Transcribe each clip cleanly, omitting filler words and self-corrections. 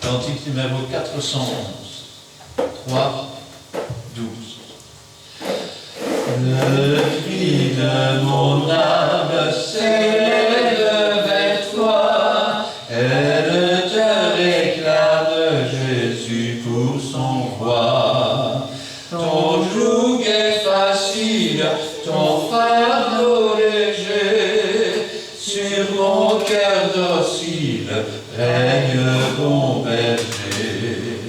Cantique numéro 411. 3, 12. Le cri de mon âme s'élève vers toi, elle te réclame Jésus pour son roi. Ton joug est facile, ton fardeau léger, sur mon cœur docile règne bon berger.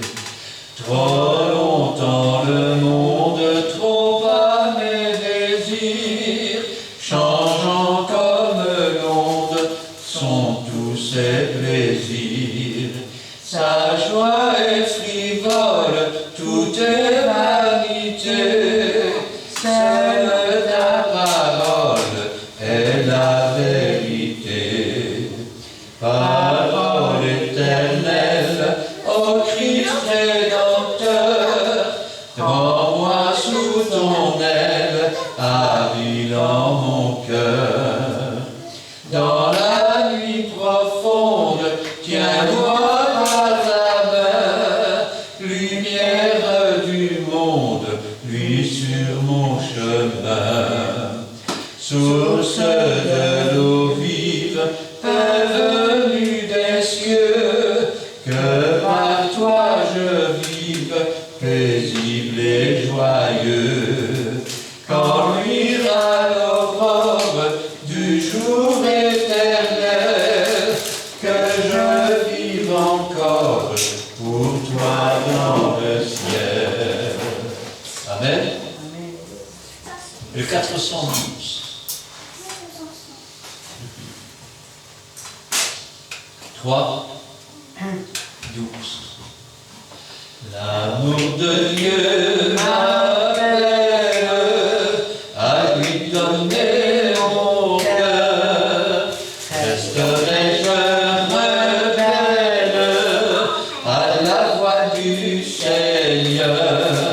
Trop longtemps le monde trouva mes désirs, changeant comme l'onde sont tous ses plaisirs. Sa joie est frivole, tout est vanité, celle ta parole est la vérité. Parole éternelle, ô Christ Rédempteur, prends-moi sous ton aile, habille dans mon cœur. Dans la nuit profonde, tiens-moi par la main, lumière du monde, luis sur mon chemin. Source de l'eau vive, pain venu des cieux, que par toi je vive, paisible et joyeux. Quand luira l'aurore du jour éternel, que je vive encore pour toi dans le ciel. Amen. Le 412. 3, 12. L'amour de Dieu m'appelle à lui donner mon cœur. Resterai-je rebelle à la voix du Seigneur?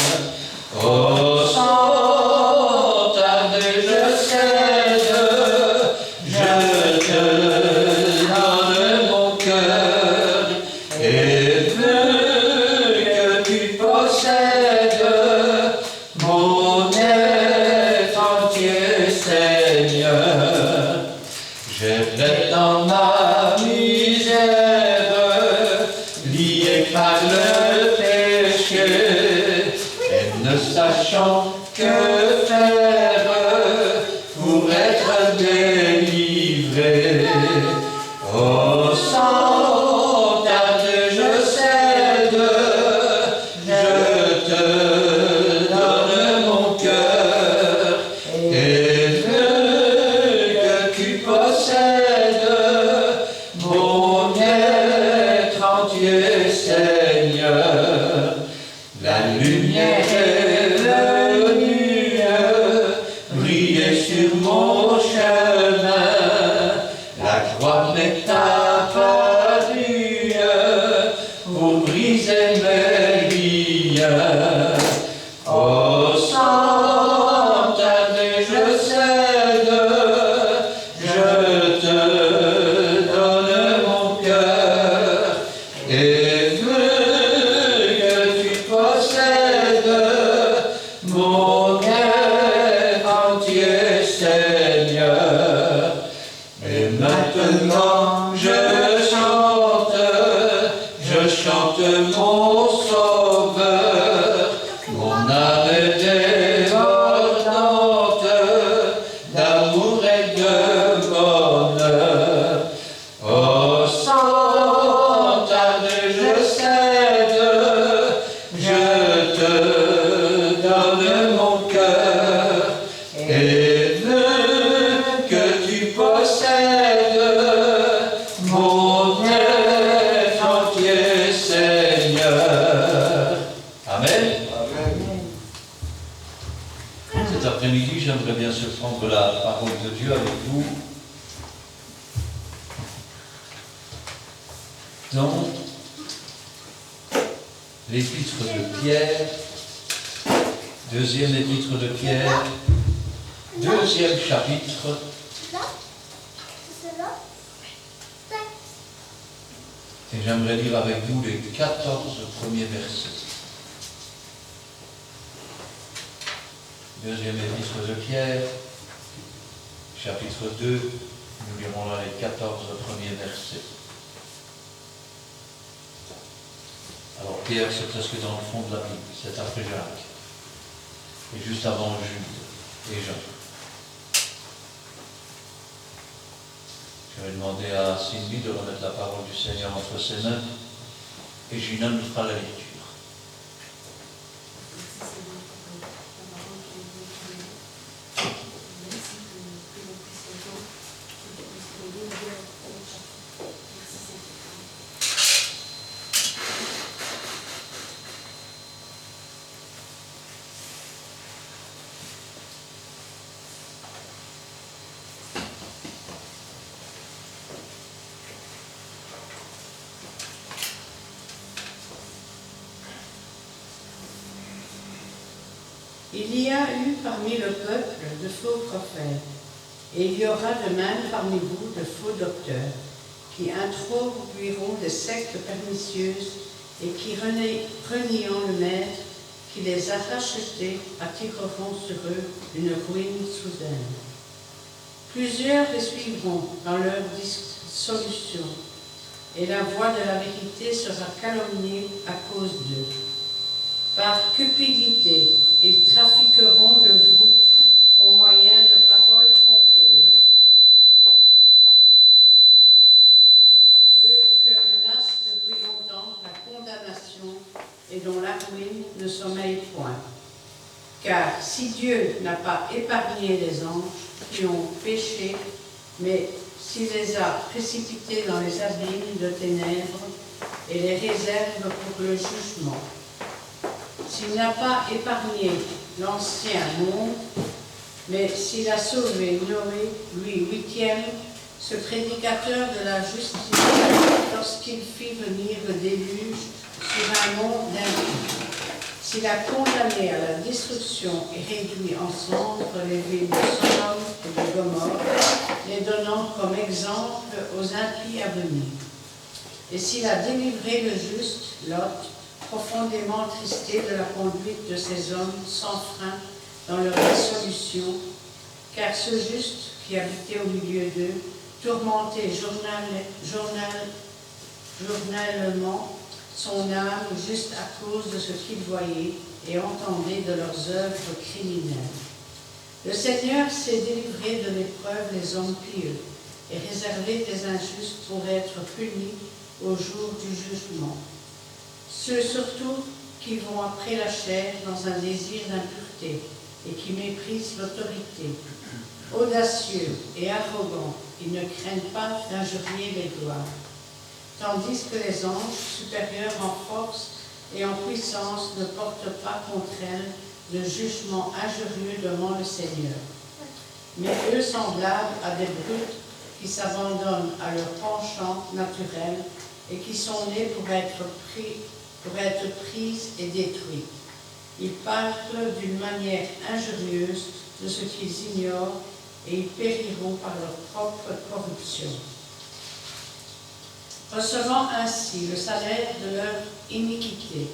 Oh, sans tarder je cède, je te donne mon cœur, et veux que tu possèdes mon être entier, Seigneur. J'aimerais dans ma misère, lié par le péché, et ne sachant que faire pour être délivré. Oh, sans tarder je cède, je te donne mon cœur, et veux que tu possèdes mon être entier, Seigneur. La lumière est venue briller sur mon chemin, la croix m'est apparue pour briser mes liens. Oh, sans tarder je cède, je te donne mon cœur, et veux que tu possèdes mon être entier, Seigneur. Et maintenant je chante mon Sauveur, mon âme est débordante d'amour et de bonheur. Oh, sans tarder je cède, je te donne mon cœur, et veux que tu possèdes mon être entier, Seigneur. Amen. Cet après-midi, j'aimerais bien se prendre la parole de Dieu avec vous dans l'épître de Pierre, deuxième épître de Pierre, deuxième chapitre. Et j'aimerais lire avec vous les 14 premiers versets. Deuxième épître de Pierre, chapitre 2, nous lirons là les 14 premiers versets. Alors Pierre, c'est presque dans le fond de la Bible, c'est après Jacques, et juste avant Jude et Jean. Je vais demander à Sylvie de remettre la parole du Seigneur entre ses mains, et Gina nous fera la lecture. Il y a eu parmi le peuple de faux prophètes, et il y aura de même parmi vous de faux docteurs, qui introduiront des sectes pernicieuses et qui, reniant le Maître qui les a rachetés, attireront sur eux une ruine soudaine. Plusieurs les suivront dans leur dissolution, et la voie de la vérité sera calomniée à cause d'eux. Par cupidité, ils trafiqueront de vous au moyen de paroles trompeuses. Eux que menace depuis longtemps la condamnation et dont la ruine ne sommeille point. Car si Dieu n'a pas épargné les anges qui ont péché, mais s'il les a précipités dans les abîmes de ténèbres et les réserve pour le jugement, s'il n'a pas épargné l'ancien monde, mais s'il a sauvé Noé, lui huitième, ce prédicateur de la justice, lorsqu'il fit venir le déluge sur un monde impie, s'il a condamné à la destruction et réduit en cendres les villes de Sodome et de Gomorrhe, les donnant comme exemple aux impies à venir, et s'il a délivré le juste, Lot, profondément attristé de la conduite de ces hommes sans frein dans leur dissolution, car ce juste qui habitait au milieu d'eux, tourmentait journellement son âme juste à cause de ce qu'il voyait et entendait de leurs œuvres criminelles. Le Seigneur s'est délivré de l'épreuve les hommes pieux et réservé des injustes pour être punis au jour du jugement. Ceux surtout qui vont après la chair dans un désir d'impureté et qui méprisent l'autorité. Audacieux et arrogants, ils ne craignent pas d'injurier les gloires. Tandis que les anges, supérieurs en force et en puissance, ne portent pas contre elles de jugement injurieux devant le Seigneur. Mais eux semblables à des brutes qui s'abandonnent à leur penchant naturel et qui sont nés pour être prises et détruites. Ils parlent d'une manière injurieuse de ce qu'ils ignorent et ils périront par leur propre corruption. Recevant ainsi le salaire de leur iniquité,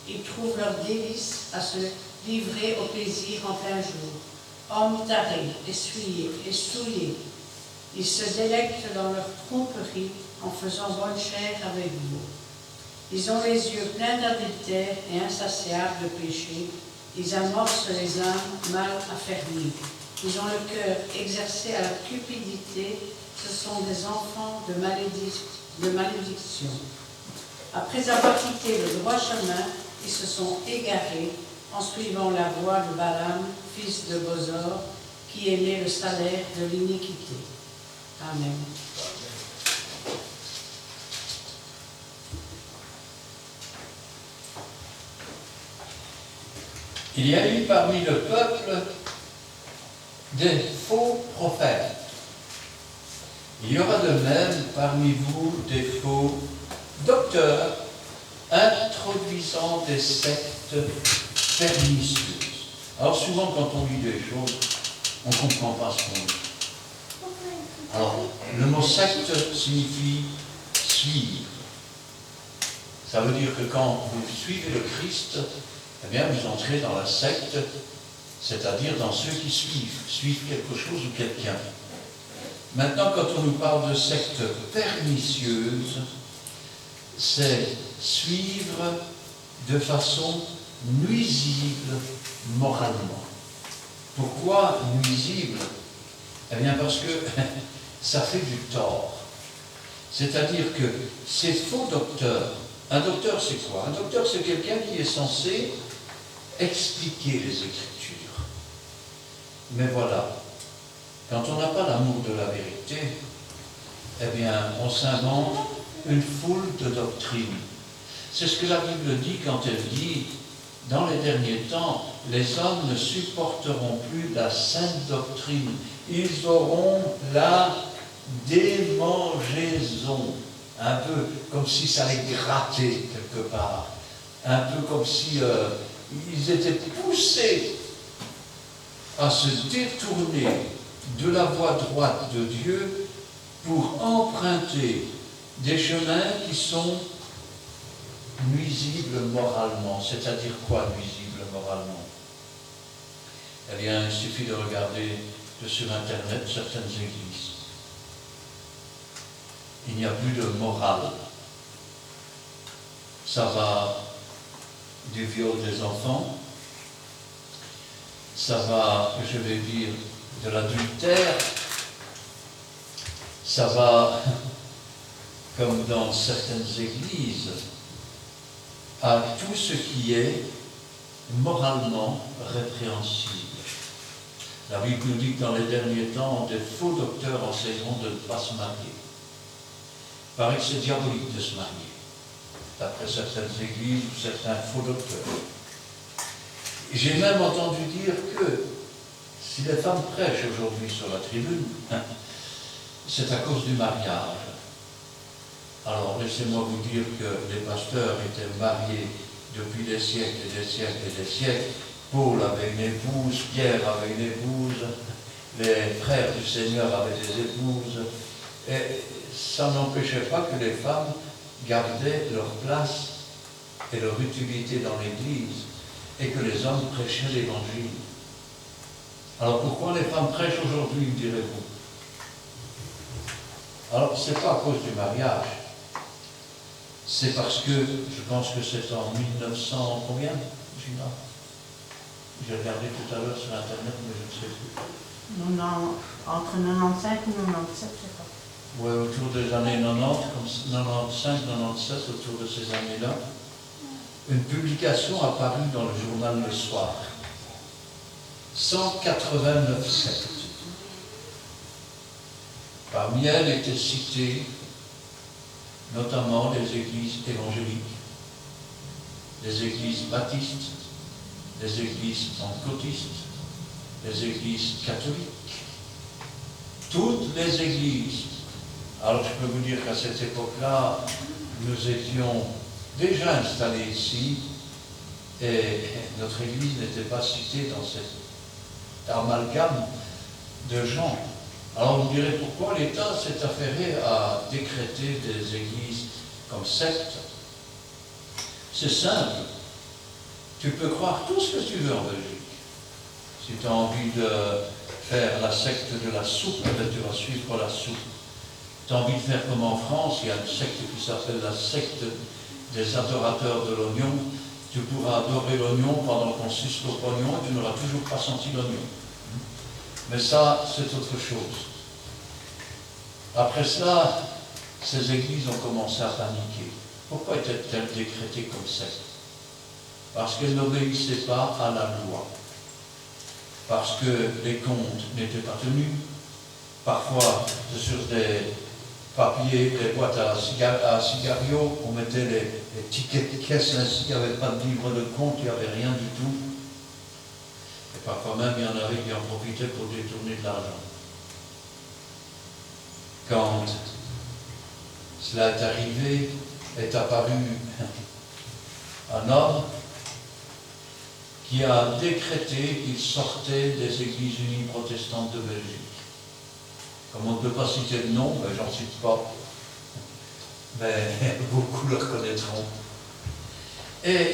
ils trouvent leur délice à se livrer au plaisir en plein jour. Hommes tarés, essuyés et souillés, ils se délectent dans leur tromperie en faisant bonne chère avec vous. Ils ont les yeux pleins d'adultère et insatiables de péché. Ils amorcent les âmes mal affermies. Ils ont le cœur exercé à la cupidité. Ce sont des enfants de malédiction. Après avoir quitté le droit chemin, ils se sont égarés en suivant la voie de Balaam, fils de Bosor, qui aimait le salaire de l'iniquité. Amen. Il y a eu parmi le peuple des faux prophètes. Il y aura de même parmi vous des faux docteurs introduisant des sectes pernicieuses. Alors souvent quand on lit des choses, on ne comprend pas ce qu'on lit. Alors le mot secte signifie suivre. Ça veut dire que quand vous suivez le Christ, eh bien vous entrez dans la secte, c'est-à-dire dans ceux qui suivent quelque chose ou quelqu'un. Maintenant, quand on nous parle de secte pernicieuse, c'est suivre de façon nuisible moralement. Pourquoi nuisible? Eh bien parce que ça fait du tort. C'est-à-dire que ces faux docteurs, un docteur c'est quoi? Un docteur c'est quelqu'un qui est censé expliquer les Écritures. Mais voilà, quand on n'a pas l'amour de la vérité, eh bien on s'invente une foule de doctrines. C'est ce que la Bible dit quand elle dit, dans les derniers temps, les hommes ne supporteront plus la sainte doctrine. Ils auront la démangeaison. Un peu comme si ça les grattait quelque part. Un peu comme si ils étaient poussés à se détourner de la voie droite de Dieu pour emprunter des chemins qui sont nuisibles moralement. C'est-à-dire quoi, nuisibles moralement? Eh bien, il suffit de regarder sur Internet certaines églises. Il n'y a plus de morale. Ça va du viol des enfants, ça va, je vais dire, de l'adultère, ça va, comme dans certaines églises, à tout ce qui est moralement répréhensible. La Bible nous dit que dans les derniers temps, des faux docteurs enseigneront de ne pas se marier. Il paraît que c'est diabolique de se marier, d'après certaines églises ou certains faux docteurs. J'ai même entendu dire que si les femmes prêchent aujourd'hui sur la tribune, c'est à cause du mariage. Alors laissez-moi vous dire que les pasteurs étaient mariés depuis des siècles et des siècles et des siècles. Paul avait une épouse, Pierre avait une épouse, les frères du Seigneur avaient des épouses. Et ça n'empêchait pas que les femmes gardaient leur place et leur utilité dans l'Église et que les hommes prêchaient l'Évangile. Alors pourquoi les femmes prêchent aujourd'hui, me direz-vous? Alors ce n'est pas à cause du mariage, c'est parce que, je pense que c'est en 1900, combien, Gina? J'ai regardé tout à l'heure sur Internet, mais je ne sais plus. Non, entre 95 et 97, je sais pas. Oui, autour des années 90, comme 95, 97, autour de ces années-là, une publication apparue dans le journal Le Soir. 189 sectes. Parmi elles étaient citées notamment les églises évangéliques, les églises baptistes, les églises pentecôtistes, les églises catholiques. Toutes les églises. Alors je peux vous dire qu'à cette époque-là, nous étions déjà installés ici et notre église n'était pas citée dans cet amalgame de gens. Alors vous me direz pourquoi l'État s'est affairé à décréter des églises comme sectes. C'est simple. Tu peux croire tout ce que tu veux en Belgique. Si tu as envie de faire la secte de la soupe, tu vas suivre la soupe. Tu as envie de faire comme en France, il y a une secte qui s'appelle la secte des adorateurs de l'oignon. Tu pourras adorer l'oignon pendant qu'on suce le pognon et tu n'auras toujours pas senti l'oignon. Mais ça, c'est autre chose. Après cela, ces églises ont commencé à paniquer. Pourquoi étaient-elles décrétées comme secte? Parce qu'elles n'obéissaient pas à la loi. Parce que les comptes n'étaient pas tenus. Parfois, sur des papiers, des boîtes à cigarios, on mettait les tickets de caisse ainsi, il n'y avait pas de livre de compte, il n'y avait rien du tout. Et parfois même, il y en avait qui en profitaient pour détourner de l'argent. Quand cela est arrivé, est apparu un homme qui a décrété qu'il sortait des églises unies protestantes de Belgique. Comme on ne peut pas citer de nom, ben j'en cite pas, mais beaucoup le reconnaîtront. Et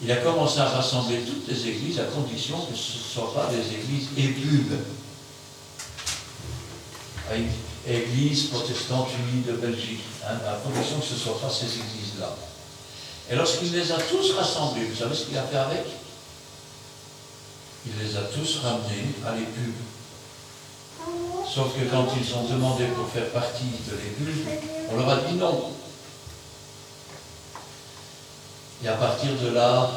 il a commencé à rassembler toutes les églises à condition que ce ne soient pas des églises épubes. Église protestante unie de Belgique, hein, à condition que ce ne soient pas ces églises-là. Et lorsqu'il les a tous rassemblés, vous savez ce qu'il a fait avec? Il les a tous ramenés à l'épube. Sauf que quand ils ont demandé pour faire partie de l'épube, on leur a dit non. Et à partir de là,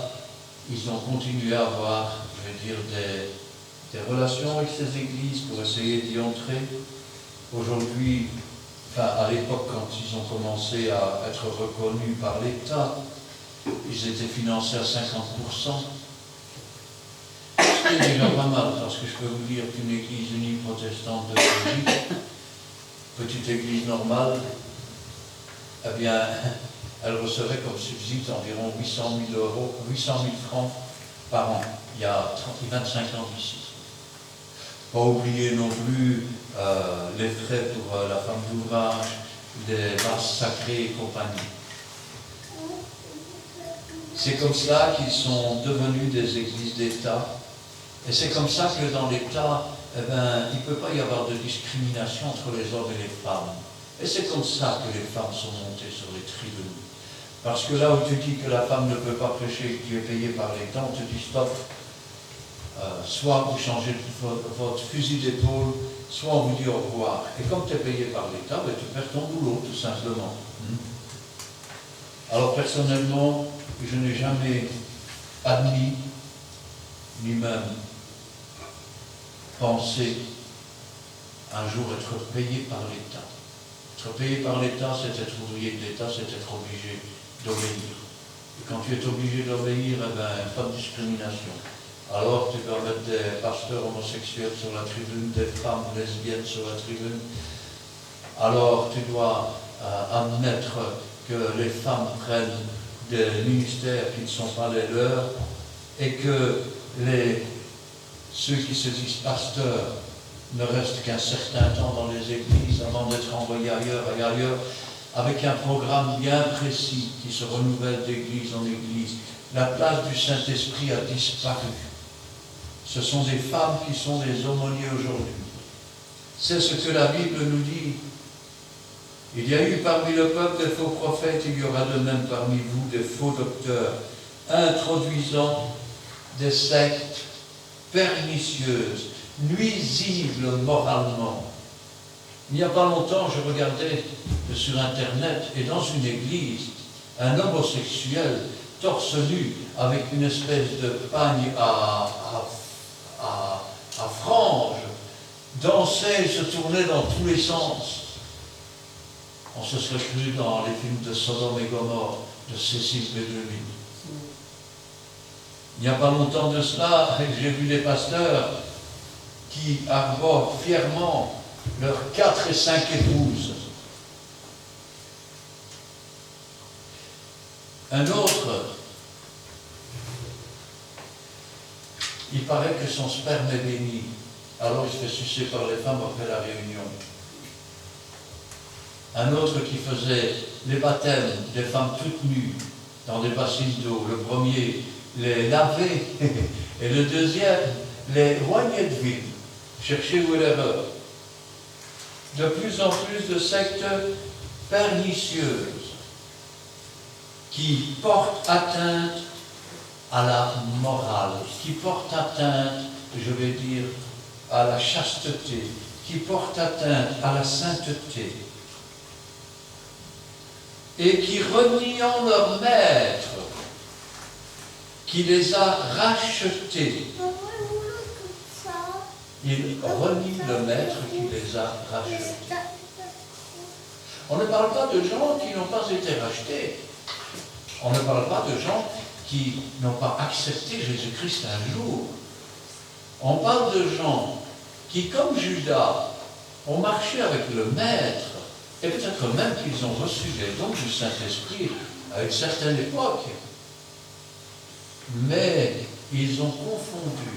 ils ont continué à avoir, je vais dire, des relations avec ces églises pour essayer d'y entrer. Aujourd'hui, enfin à l'époque, quand ils ont commencé à être reconnus par l'État, ils étaient financés à 50%. Ce qui est déjà pas mal, parce que je peux vous dire qu'une église unie protestante de Belgique, petite église normale, eh bien, elle recevait comme subside environ 800 000 francs par an, il y a 25 ans d'ici. Pas oublier non plus les frais pour la femme d'ouvrage, les vases sacrés et compagnie. C'est comme cela qu'ils sont devenus des églises d'État. Et c'est comme ça que dans l'État, eh ben, il ne peut pas y avoir de discrimination entre les hommes et les femmes. Et c'est comme ça que les femmes sont montées sur les tribunes. Parce que là où tu dis que la femme ne peut pas prêcher et que tu es payé par l'État, on te dit stop. Soit vous changez votre fusil d'épaule, soit on vous dit au revoir. Et comme tu es payé par l'État, ben, tu perds ton boulot, tout simplement. Alors personnellement, je n'ai jamais admis, ni même pensé un jour être payé par l'État. Être payé par l'État, c'est être ouvrier de l'État, c'est être obligé d'obéir. Et quand tu es obligé d'obéir, eh ben, pas de discrimination. Alors tu dois mettre des pasteurs homosexuels sur la tribune, des femmes lesbiennes sur la tribune. Alors tu dois admettre que les femmes prennent des ministères qui ne sont pas les leurs et que ceux qui se disent pasteurs ne restent qu'un certain temps dans les églises avant d'être envoyés ailleurs et ailleurs, avec un programme bien précis qui se renouvelle d'église en église. La place du Saint-Esprit a disparu. Ce sont des femmes qui sont les aumôniers aujourd'hui. C'est ce que la Bible nous dit. Il y a eu parmi le peuple des faux prophètes, il y aura de même parmi vous des faux docteurs, introduisant des sectes pernicieuses, nuisibles moralement. Il n'y a pas longtemps, je regardais sur Internet, et dans une église, un homosexuel, torse nu, avec une espèce de pagne à franges, dansait et se tournait dans tous les sens. On se serait cru dans les films de Sodome et Gomorrhe, de Cécile B2000. Il n'y a pas longtemps de cela, j'ai vu des pasteurs qui arborent fièrement leurs 4 et 5 épouses. Un autre, il paraît que son sperme est béni, alors il se fait sucer par les femmes après la réunion. Un autre qui faisait les baptêmes des femmes toutes nues dans des bassines d'eau. Le premier les lavait et le deuxième les roignait de vide. Cherchez où est l'erreur. De plus en plus de sectes pernicieuses qui portent atteinte à la morale, qui portent atteinte, je vais dire, à la chasteté, qui portent atteinte à la sainteté, et qui, reniant leur maître, qui les a rachetés, ils renient le maître qui les a rachetés. On ne parle pas de gens qui n'ont pas été rachetés. On ne parle pas de gens qui n'ont pas accepté Jésus-Christ un jour. On parle de gens qui, comme Judas, ont marché avec le maître, et peut-être même qu'ils ont reçu les dons du Saint-Esprit à une certaine époque. Mais ils ont confondu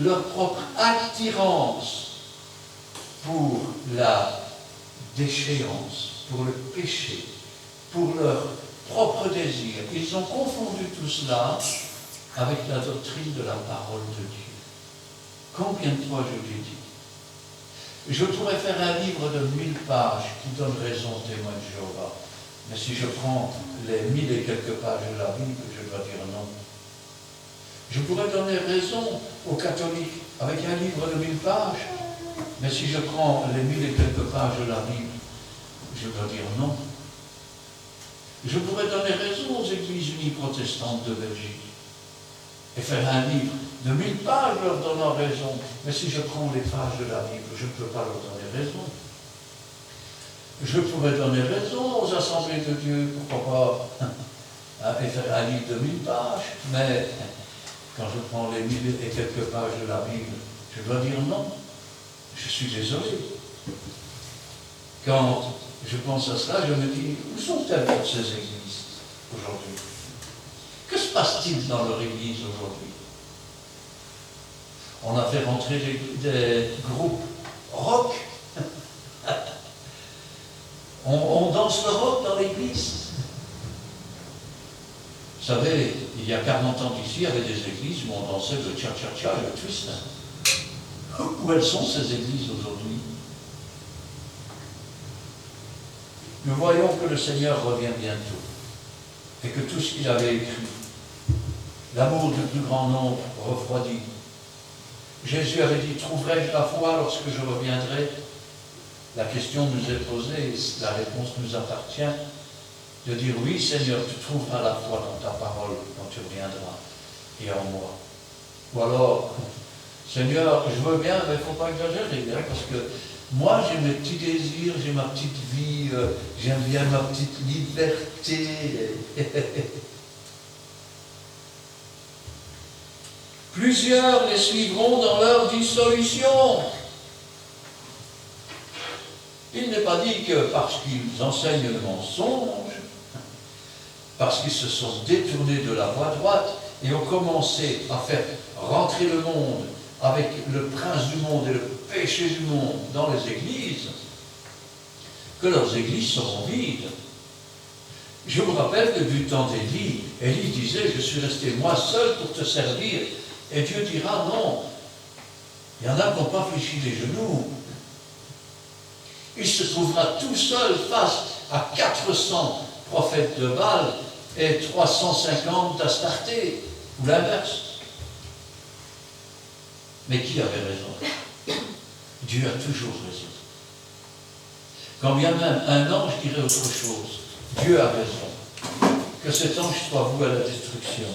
leur propre attirance pour la déchéance, pour le péché, pour leur propres désirs. Ils ont confondu tout cela avec la doctrine de la parole de Dieu. Combien de fois je l'ai dit? Je pourrais faire un livre de 1000 pages qui donne raison aux témoins de Jéhovah. Mais si je prends les 1000 et quelques pages de la Bible, je dois dire non. Je pourrais donner raison aux catholiques avec un livre de 1000 pages. Mais si je prends les 1000 et quelques pages de la Bible, je dois dire non. Je pourrais donner raison aux églises unies protestantes de Belgique et faire un livre de 1000 pages leur donnant raison. Mais si je prends les pages de la Bible, je ne peux pas leur donner raison. Je pourrais donner raison aux assemblées de Dieu, pourquoi pas, et faire un livre de 1000 pages, mais quand je prends les 1000 et quelques pages de la Bible, je dois dire non. Je suis désolé. Quand je pense à cela, je me dis, où sont-elles toutes ces églises aujourd'hui? Que se passe-t-il dans leur église aujourd'hui? On a fait rentrer des groupes rock. On danse le rock dans l'église. Vous savez, il y a 40 ans d'ici, il y avait des églises où on dansait le cha-cha-cha et le twist. Où elles sont ces églises aujourd'hui? Nous voyons que le Seigneur revient bientôt et que tout ce qu'il avait écrit, l'amour du plus grand nombre refroidit. Jésus avait dit, trouverai-je la foi lorsque je reviendrai? La question nous est posée, la réponse nous appartient, de dire oui Seigneur, tu trouveras la foi dans ta parole quand tu reviendras et en moi. Ou alors, Seigneur, je veux bien, mais il ne faut pas exagérer, hein, parce que moi j'ai mes petits désirs, j'ai ma petite vie, j'aime bien ma petite liberté. Plusieurs les suivront dans leur dissolution. Il n'est pas dit que parce qu'ils enseignent le mensonge, parce qu'ils se sont détournés de la voie droite et ont commencé à faire rentrer le monde avec le prince du monde et le péché du monde dans les églises, que leurs églises seront vides. Je vous rappelle que du temps d'Élie, Élie disait, je suis resté moi seul pour te servir. Et Dieu dira, non, il y en a qui n'ont pas fléchi les genoux. Il se trouvera tout seul face à 400 prophètes de Baal et 350 d'Astarté, ou l'inverse. Mais qui avait raison? Dieu a toujours raison. Quand bien même un ange dirait autre chose, Dieu a raison. Que cet ange soit voué à la destruction.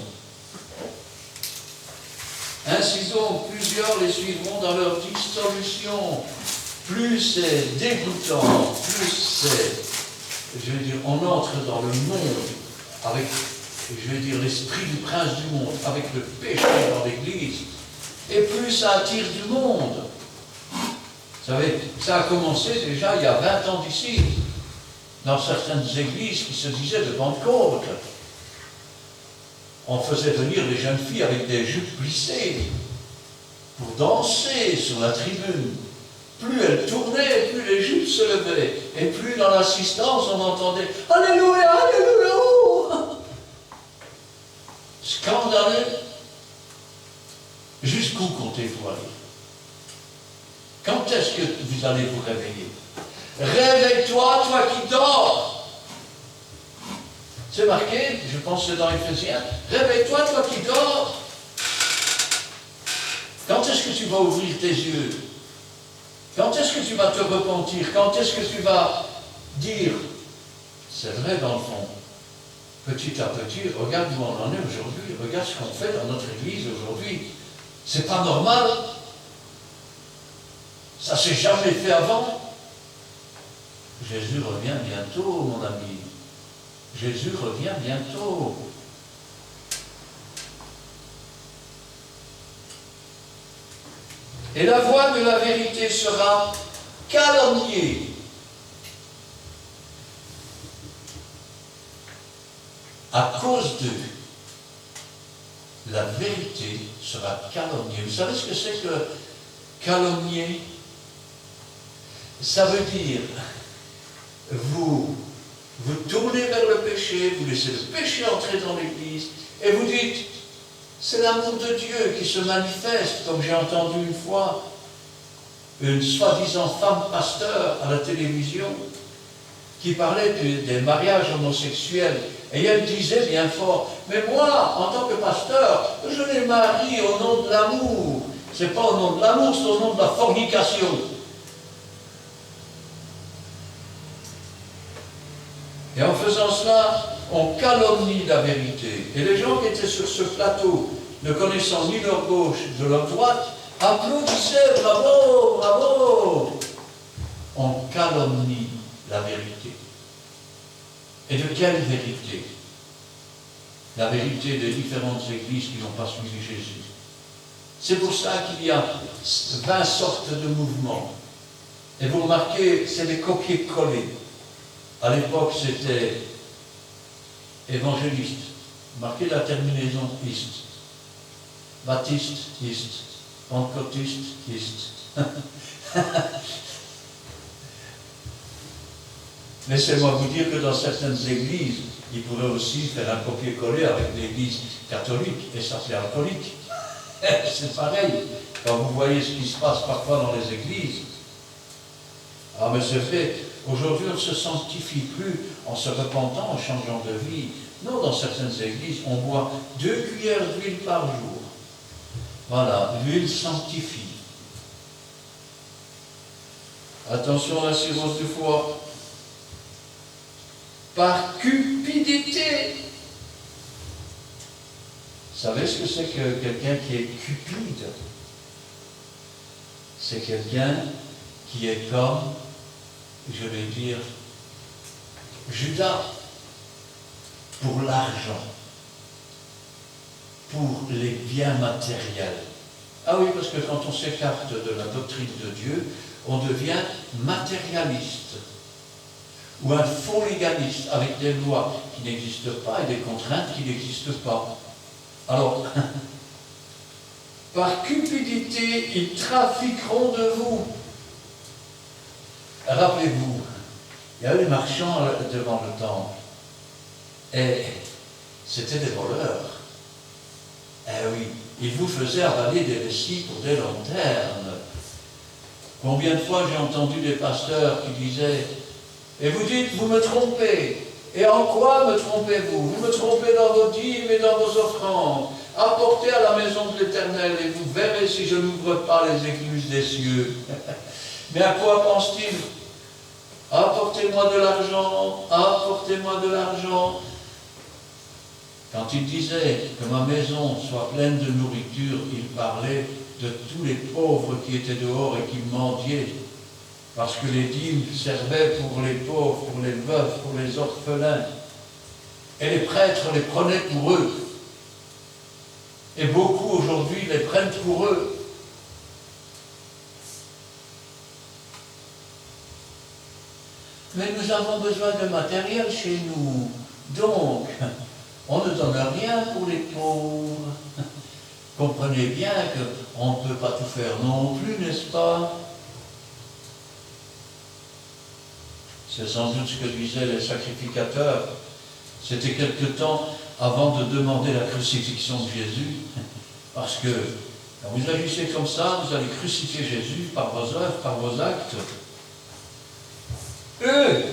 Ainsi donc, plusieurs les suivront dans leur dissolution. Plus c'est dégoûtant, plus c'est, je veux dire, on entre dans le monde avec, je veux dire, l'esprit du prince du monde, avec le péché dans l'église, et plus ça attire du monde. Vous savez, ça a commencé déjà il y a 20 ans d'ici, dans certaines églises qui se disaient de Pentecôte. On faisait venir les jeunes filles avec des jupes plissées pour danser sur la tribune. Plus elles tournaient, plus les jupes se levaient. Et plus dans l'assistance, on entendait « Alléluia, Alléluia !» Scandaleux. Jusqu'où comptez-vous aller? Quand est-ce que vous allez vous réveiller? Réveille-toi, toi qui dors. C'est marqué, je pense que c'est dans Éphésiens. Réveille-toi, toi qui dors. Quand est-ce que tu vas ouvrir tes yeux? Quand est-ce que tu vas te repentir? Quand est-ce que tu vas dire, c'est vrai dans le fond, petit à petit, regarde où on en est aujourd'hui, regarde ce qu'on fait dans notre église aujourd'hui. C'est pas normal. Ça s'est jamais fait avant. Jésus revient bientôt, mon ami. Jésus revient bientôt. Et la voix de la vérité sera calomniée. À cause d'eux, la vérité sera calomniée. Vous savez ce que c'est que calomnier? Ça veut dire, vous tournez vers le péché, vous laissez le péché entrer dans l'Église, et vous dites, c'est l'amour de Dieu qui se manifeste, comme j'ai entendu une fois une soi-disant femme pasteur à la télévision qui parlait des mariages homosexuels. Et elle disait bien fort, mais moi, en tant que pasteur, je les marie au nom de l'amour. Ce n'est pas au nom de l'amour, c'est au nom de la fornication. Et en faisant cela, on calomnie la vérité. Et les gens qui étaient sur ce plateau, ne connaissant ni leur gauche de leur droite, applaudissaient, bravo, bravo. On calomnie la vérité. Et de quelle vérité? La vérité des différentes églises qui n'ont pas suivi Jésus. C'est pour ça qu'il y a 20 sortes de mouvements. Et vous remarquez, c'est des copier-coller. À l'époque, c'était évangéliste. Marquez la terminaison ist. Baptiste, ist. Pentecôtiste, ist. Laissez-moi vous dire que dans certaines églises, ils pourraient aussi faire un copier-coller avec l'église catholique et s'appeler alcoolique. C'est pareil. Quand vous voyez ce qui se passe parfois dans les églises. Ah, mais c'est vrai, aujourd'hui on ne se sanctifie plus en se repentant, en changeant de vie. Non, dans certaines églises, on boit 2 cuillères d'huile par jour. Voilà, l'huile sanctifie. Attention à la cirrhose du foie. Par cupidité. Vous savez ce que c'est que quelqu'un qui est cupide? C'est quelqu'un qui est comme, je vais dire, Judas, pour l'argent, pour les biens matériels. Ah oui, parce que quand on s'écarte de la doctrine de Dieu, on devient matérialiste. Ou un faux légaliste, avec des lois qui n'existent pas et des contraintes qui n'existent pas. Alors, par cupidité, ils trafiqueront de vous. Rappelez-vous, il y avait des marchands devant le temple. Et c'était des voleurs. Eh oui, ils vous faisaient avaler des récits pour des lanternes. Combien de fois j'ai entendu des pasteurs qui disaient, et vous dites, vous me trompez. Et en quoi me trompez-vous? Vous me trompez dans vos dîmes et dans vos offrandes. Apportez à la maison de l'Éternel et vous verrez si je n'ouvre pas les écluses des cieux. Mais à quoi pense-t-il? Apportez-moi de l'argent, apportez-moi de l'argent. Quand il disait que ma maison soit pleine de nourriture, il parlait de tous les pauvres qui étaient dehors et qui mendiaient. Parce que les dîmes servaient pour les pauvres, pour les veufs, pour les orphelins. Et les prêtres les prenaient pour eux. Et beaucoup aujourd'hui les prennent pour eux. Mais nous avons besoin de matériel chez nous. Donc, on ne donne rien pour les pauvres. Comprenez bien qu'on ne peut pas tout faire non plus, n'est-ce pas? C'est sans doute ce que disaient les sacrificateurs. C'était quelque temps avant de demander la crucifixion de Jésus. Parce que quand vous agissez comme ça, vous allez crucifier Jésus par vos œuvres, par vos actes. Eux,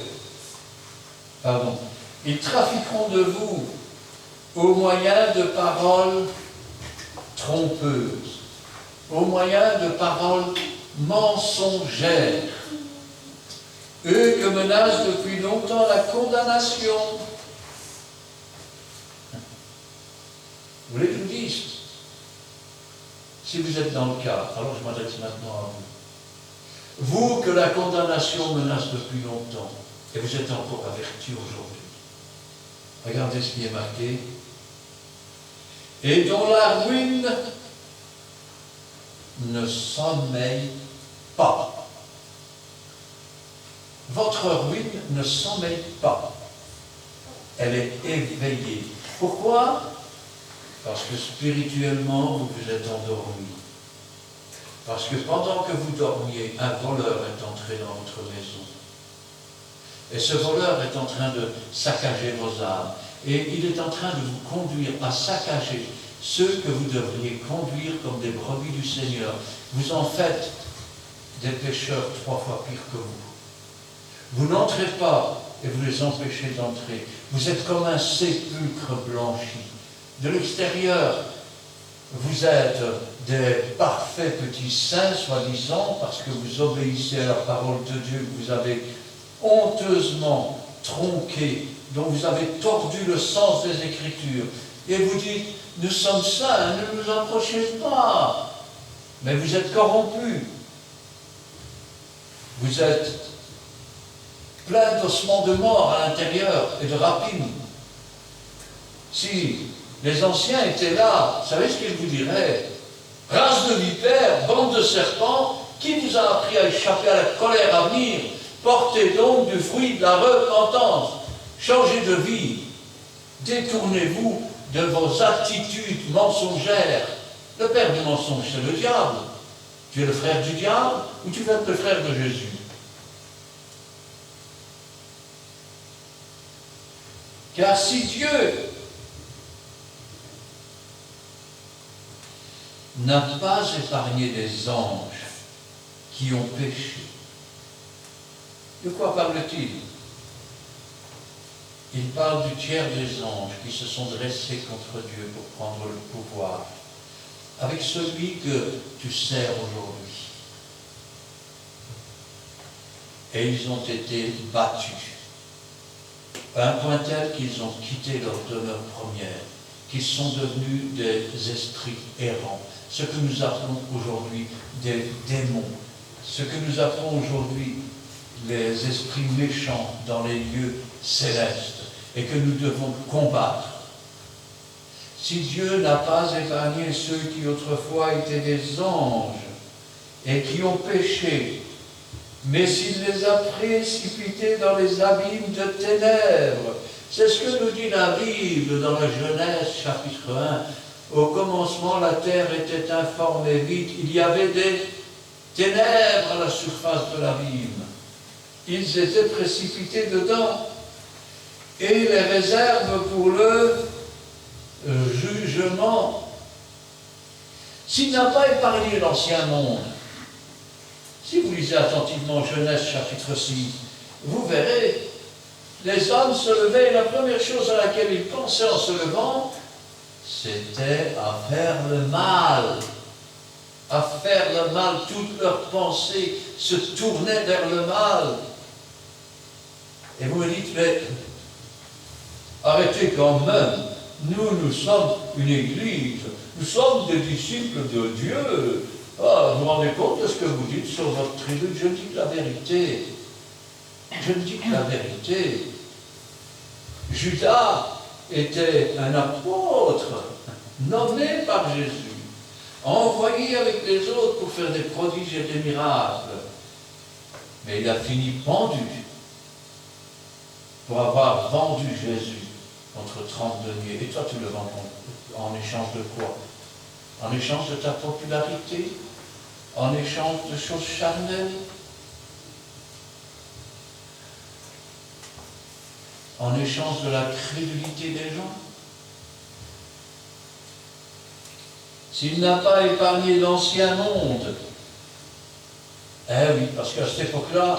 ils trafiqueront de vous au moyen de paroles trompeuses, au moyen de paroles mensongères. Eux que menace depuis longtemps la condamnation. Vous voulez que je vous dise? Si vous êtes dans le cas, alors je m'adresse maintenant à vous. Vous que la condamnation menace depuis longtemps, et vous êtes encore avertis aujourd'hui. Regardez ce qui est marqué. Et dont la ruine ne sommeille pas. Votre ruine ne sommeille pas. Elle est éveillée. Pourquoi? Parce que spirituellement, vous vous êtes endormi. Parce que pendant que vous dormiez, un voleur est entré dans votre maison. Et ce voleur est en train de saccager vos âmes. Et il est en train de vous conduire à saccager ceux que vous devriez conduire comme des brebis du Seigneur. Vous en faites des pécheurs 3 fois pires que vous. Vous n'entrez pas et vous les empêchez d'entrer. Vous êtes comme un sépulcre blanchi. De l'extérieur, vous êtes des parfaits petits saints, soi-disant, parce que vous obéissez à la parole de Dieu, que vous avez honteusement tronqué, dont vous avez tordu le sens des Écritures. Et vous dites, nous sommes saints, ne nous approchez pas. Mais vous êtes corrompus. Vous êtes plein d'ossements de mort à l'intérieur et de rapines. Si les anciens étaient là, vous savez ce qu'ils vous diraient? Race de vipères, bande de serpents, qui vous a appris à échapper à la colère à venir? Portez donc du fruit de la repentance. Changez de vie. Détournez-vous de vos attitudes mensongères. Le père du mensonge, c'est le diable. Tu es le frère du diable ou tu veux être le frère de Jésus? Car si Dieu n'a pas épargné des anges qui ont péché, de quoi parle-t-il? Il parle du tiers des anges qui se sont dressés contre Dieu pour prendre le pouvoir, avec celui que tu sers aujourd'hui. Et ils ont été battus, à un point tel qu'ils ont quitté leur demeure première, qu'ils sont devenus des esprits errants, ce que nous appelons aujourd'hui des démons, ce que nous appelons aujourd'hui les esprits méchants dans les lieux célestes, et que nous devons combattre. Si Dieu n'a pas épargné ceux qui autrefois étaient des anges et qui ont péché, mais s'il les a précipités dans les abîmes de ténèbres, c'est ce que nous dit la Bible dans la Genèse chapitre 1. Au commencement, la terre était informe et vide. Il y avait des ténèbres à la surface de l'abîme. Ils étaient précipités dedans. Et les réserves pour le jugement. S'il n'a pas épargné l'ancien monde, si vous lisez attentivement Genèse chapitre 6, vous verrez, les hommes se levaient et la première chose à laquelle ils pensaient en se levant, c'était à faire le mal. À faire le mal, toutes leurs pensées se tournaient vers le mal. Et vous me dites, mais arrêtez quand même, nous sommes une église, nous sommes des disciples de Dieu. Ah, vous vous rendez compte de ce que vous dites sur votre tribune? Je dis que la vérité. Je dis que la vérité. Judas était un apôtre nommé par Jésus, envoyé avec les autres pour faire des prodiges et des miracles. Mais il a fini pendu pour avoir vendu Jésus contre 30 deniers. Et toi, tu le vends en échange de quoi? En échange de ta popularité? En échange de choses charnelles? En échange de la crédulité des gens? S'il n'a pas épargné l'ancien monde, eh oui, parce qu'à cette époque-là,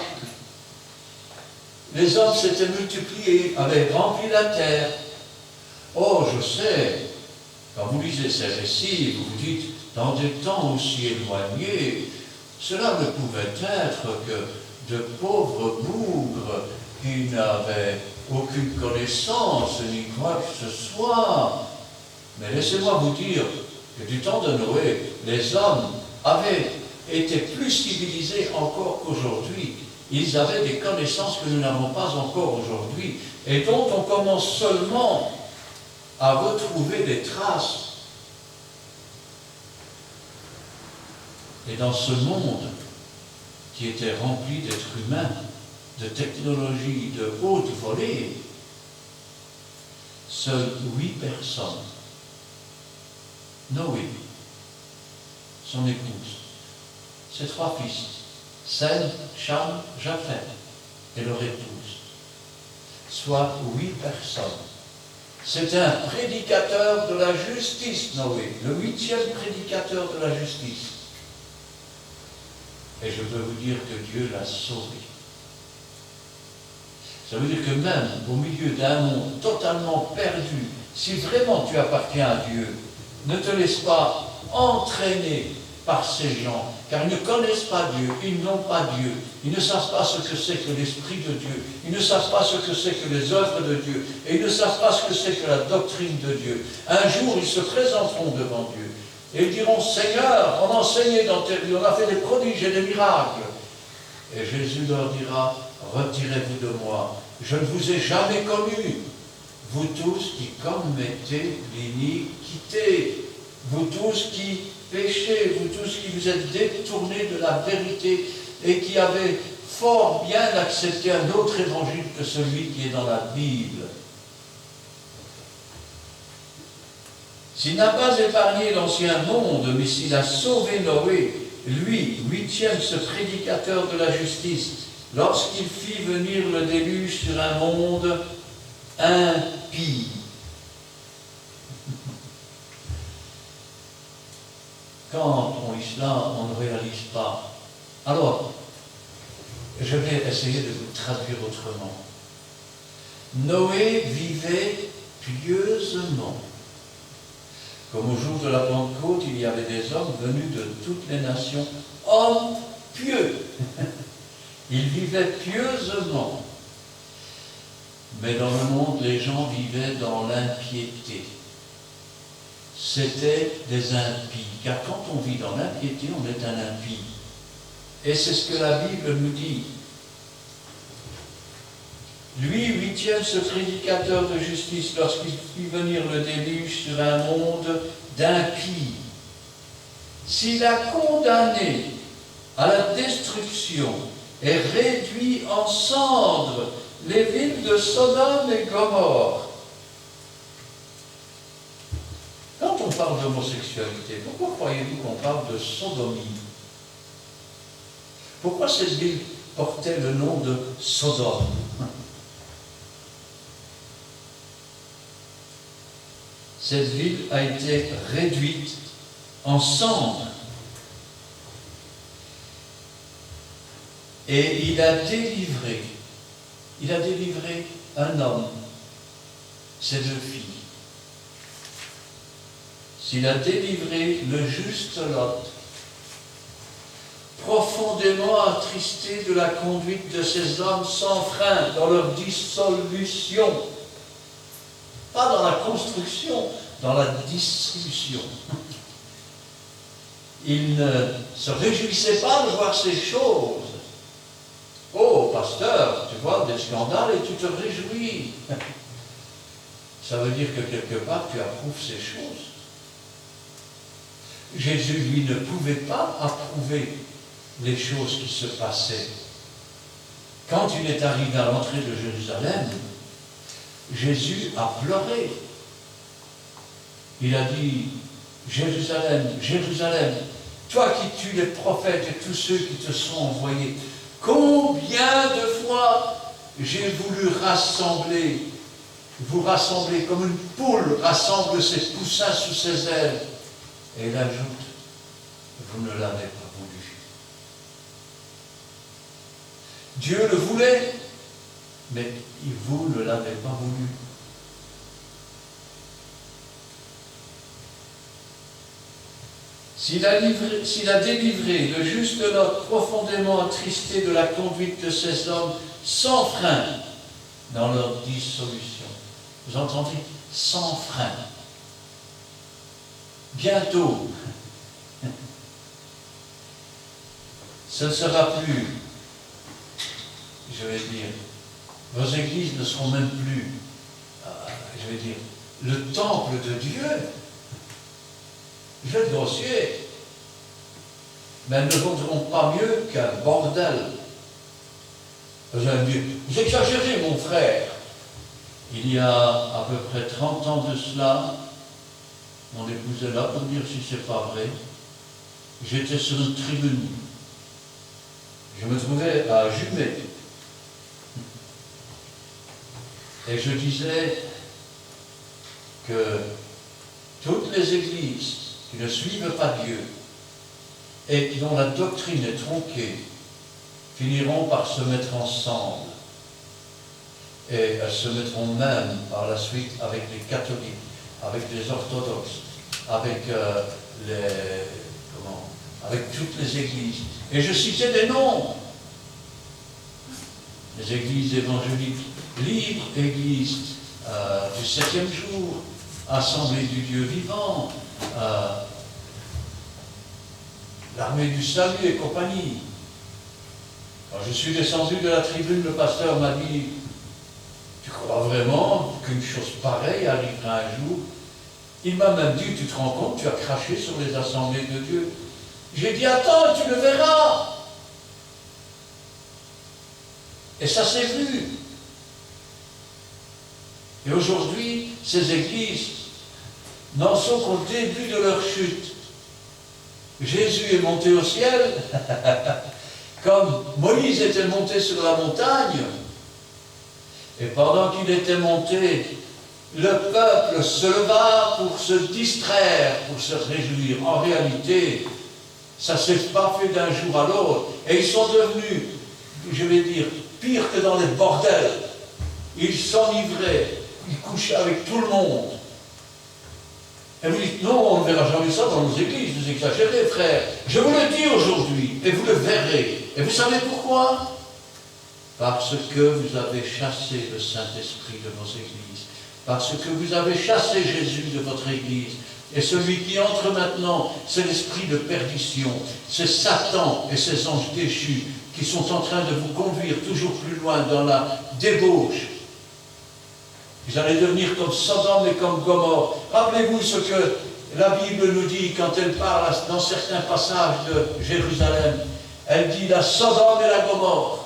les hommes s'étaient multipliés, avaient rempli la terre. Oh, je sais, quand vous lisez ces récits, vous vous dites, dans des temps aussi éloignés, cela ne pouvait être que de pauvres bougres qui n'avaient aucune connaissance ni quoi que ce soit. Mais laissez-moi vous dire que du temps de Noé, les hommes avaient été plus civilisés encore qu'aujourd'hui. Ils avaient des connaissances que nous n'avons pas encore aujourd'hui et dont on commence seulement à retrouver des traces. Et dans ce monde qui était rempli d'êtres humains, de technologies de haute volée, seules 8 personnes, Noé, son épouse, ses 3 fils, Sem, Cham, Japheth, et leur épouse, soit 8 personnes. C'est un prédicateur de la justice, Noé, le 8e prédicateur de la justice. Et je peux vous dire que Dieu l'a sauvé. Ça veut dire que même au milieu d'un monde totalement perdu, si vraiment tu appartiens à Dieu, ne te laisse pas entraîner par ces gens, car ils ne connaissent pas Dieu, ils n'ont pas Dieu, ils ne savent pas ce que c'est que l'Esprit de Dieu, ils ne savent pas ce que c'est que les œuvres de Dieu, et ils ne savent pas ce que c'est que la doctrine de Dieu. Un jour, ils se présenteront devant Dieu, et ils diront, Seigneur, on a enseigné dans tes lieux, on a fait des prodiges et des miracles. Et Jésus leur dira, retirez-vous de moi, je ne vous ai jamais connus, vous tous qui commettez l'iniquité, vous tous qui péchez, vous tous qui vous êtes détournés de la vérité et qui avez fort bien accepté un autre évangile que celui qui est dans la Bible. S'il n'a pas épargné l'ancien monde, mais s'il a sauvé Noé, lui, 8e, ce prédicateur de la justice, lorsqu'il fit venir le déluge sur un monde impie. Quand on lit cela, on ne réalise pas. Alors, je vais essayer de vous traduire autrement. Noé vivait pieusement. Comme au jour de la Pentecôte, il y avait des hommes venus de toutes les nations, hommes pieux. Ils vivaient pieusement. Mais dans le monde, les gens vivaient dans l'impiété. C'étaient des impies. Car quand on vit dans l'impiété, on est un impie. Et c'est ce que la Bible nous dit. Lui, 8e, ce prédicateur de justice, lorsqu'il fit venir le déluge sur un monde d'impies, s'il a condamné à la destruction et réduit en cendres les villes de Sodome et Gomorrhe. Quand on parle d'homosexualité, pourquoi croyez-vous qu'on parle de sodomie? Pourquoi cette ville portait le nom de Sodome? Cette ville a été réduite en cendres. Et il a délivré un homme, ses 2 filles. S'il a délivré le juste Lot, profondément attristé de la conduite de ces hommes sans frein dans leur dissolution, pas dans la construction, dans la distribution. Il ne se réjouissait pas de voir ces choses. Oh, pasteur, tu vois des scandales et tu te réjouis. Ça veut dire que quelque part tu approuves ces choses. Jésus, lui, ne pouvait pas approuver les choses qui se passaient. Quand il est arrivé à l'entrée de Jérusalem, Jésus a pleuré. Il a dit, Jérusalem, Jérusalem, toi qui tues les prophètes et tous ceux qui te sont envoyés, combien de fois j'ai voulu vous rassembler comme une poule rassemble ses poussins sous ses ailes. Et il ajoute, vous ne l'avez pas voulu. Dieu le voulait, mais vous ne l'avez pas voulu. S'il a délivré le juste Lot profondément attristé de la conduite de ces hommes sans frein dans leur dissolution. Vous entendez? Sans frein. Bientôt, ce ne sera plus, je vais dire, vos églises ne seront même plus, je vais dire, le temple de Dieu. Je vais être grossier, mais elles ne vaudront pas mieux qu'un bordel. Vous allez me dire, vous exagérez, mon frère. Il y a à peu près 30 ans de cela, mon épouse est là pour dire si c'est pas vrai. J'étais sur une tribune. Je me trouvais à Jumet. Et je disais que toutes les églises qui ne suivent pas Dieu et dont la doctrine est tronquée finiront par se mettre ensemble. Et elles se mettront même par la suite avec les catholiques, avec les orthodoxes, avec avec toutes les églises. Et je citais des noms. Les églises évangéliques libres, églises du 7e jour, Assemblée du Dieu vivant, l'Armée du Salut et compagnie. Quand je suis descendu de la tribune, le pasteur m'a dit: tu crois vraiment qu'une chose pareille arrivera un jour? Il m'a même dit: tu te rends compte, tu as craché sur les assemblées de Dieu. J'ai dit: attends, tu le verras. Et ça s'est vu. Et aujourd'hui, ces églises n'en sont qu'au début de leur chute. Jésus est monté au ciel, comme Moïse était monté sur la montagne. Et pendant qu'il était monté, le peuple se leva pour se distraire, pour se réjouir. En réalité, ça ne s'est pas fait d'un jour à l'autre. Et ils sont devenus, je vais dire, pire que dans les bordels. Ils s'enivraient, ils couchaient avec tout le monde. Et vous dites: non, on ne verra jamais ça dans nos églises, vous exagérez, frère. Je vous le dis aujourd'hui, et vous le verrez. Et vous savez pourquoi? Parce que vous avez chassé le Saint-Esprit de vos églises. Parce que vous avez chassé Jésus de votre église. Et celui qui entre maintenant, c'est l'esprit de perdition. C'est Satan et ses anges déchus qui sont en train de vous conduire toujours plus loin dans la débauche. Vous allez devenir comme Sodome et comme Gomorrhe. Rappelez-vous ce que la Bible nous dit quand elle parle dans certains passages de Jérusalem. Elle dit la Sodome et la Gomorrhe.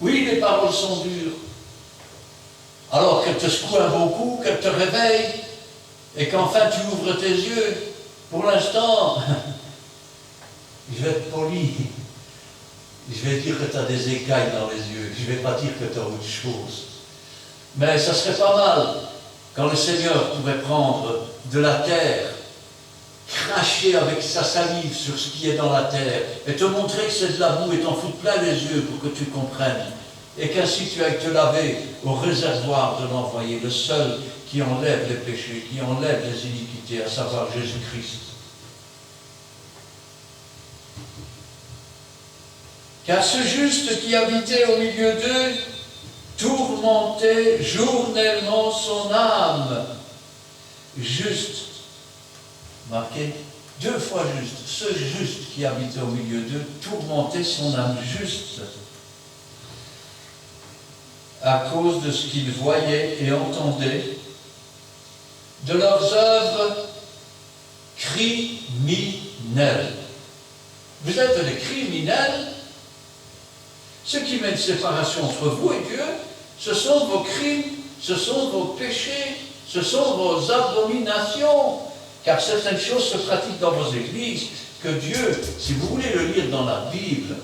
Oui, les paroles sont dures. Alors qu'elles te secouent un beau coup, qu'elles te réveillent, et qu'enfin tu ouvres tes yeux. Pour l'instant, je vais être poli. Je vais dire que tu as des écailles dans les yeux. Je ne vais pas dire que tu as autre chose. Mais ça serait pas mal quand le Seigneur pourrait prendre de la terre, cracher avec sa salive sur ce qui est dans la terre, et te montrer que c'est de la boue et t'en foutre plein les yeux pour que tu comprennes. Et qu'ainsi tu ailles te laver au réservoir de l'envoyé, le seul qui enlève les péchés, qui enlève les iniquités, à savoir Jésus-Christ. Car ce juste qui habitait au milieu d'eux tourmentait journellement son âme. Juste, marqué, 2 fois juste, ce juste qui habitait au milieu d'eux tourmentait son âme juste, à cause de ce qu'ils voyaient et entendaient, de leurs œuvres criminelles. Vous êtes des criminels. Ce qui met une séparation entre vous et Dieu, ce sont vos crimes, ce sont vos péchés, ce sont vos abominations. Car certaines choses se pratiquent dans vos églises que Dieu, si vous voulez le lire dans la Bible,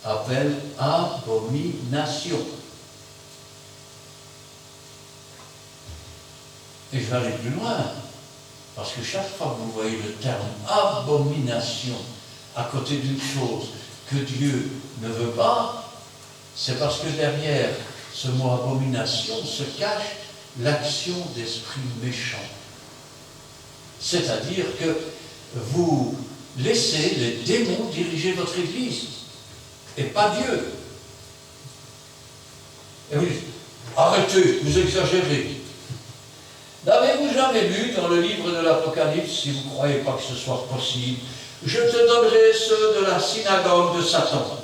appelle abomination. Et je vais aller plus loin, parce que chaque fois que vous voyez le terme abomination à côté d'une chose que Dieu ne veut pas, c'est parce que derrière ce mot abomination se cache l'action d'esprits méchants. C'est-à-dire que vous laissez les démons diriger votre église, et pas Dieu. Et vous dites: arrêtez, vous exagérez. N'avez-vous jamais lu dans le livre de l'Apocalypse, si vous ne croyez pas que ce soit possible, je te donnerai ceux de la synagogue de Satan.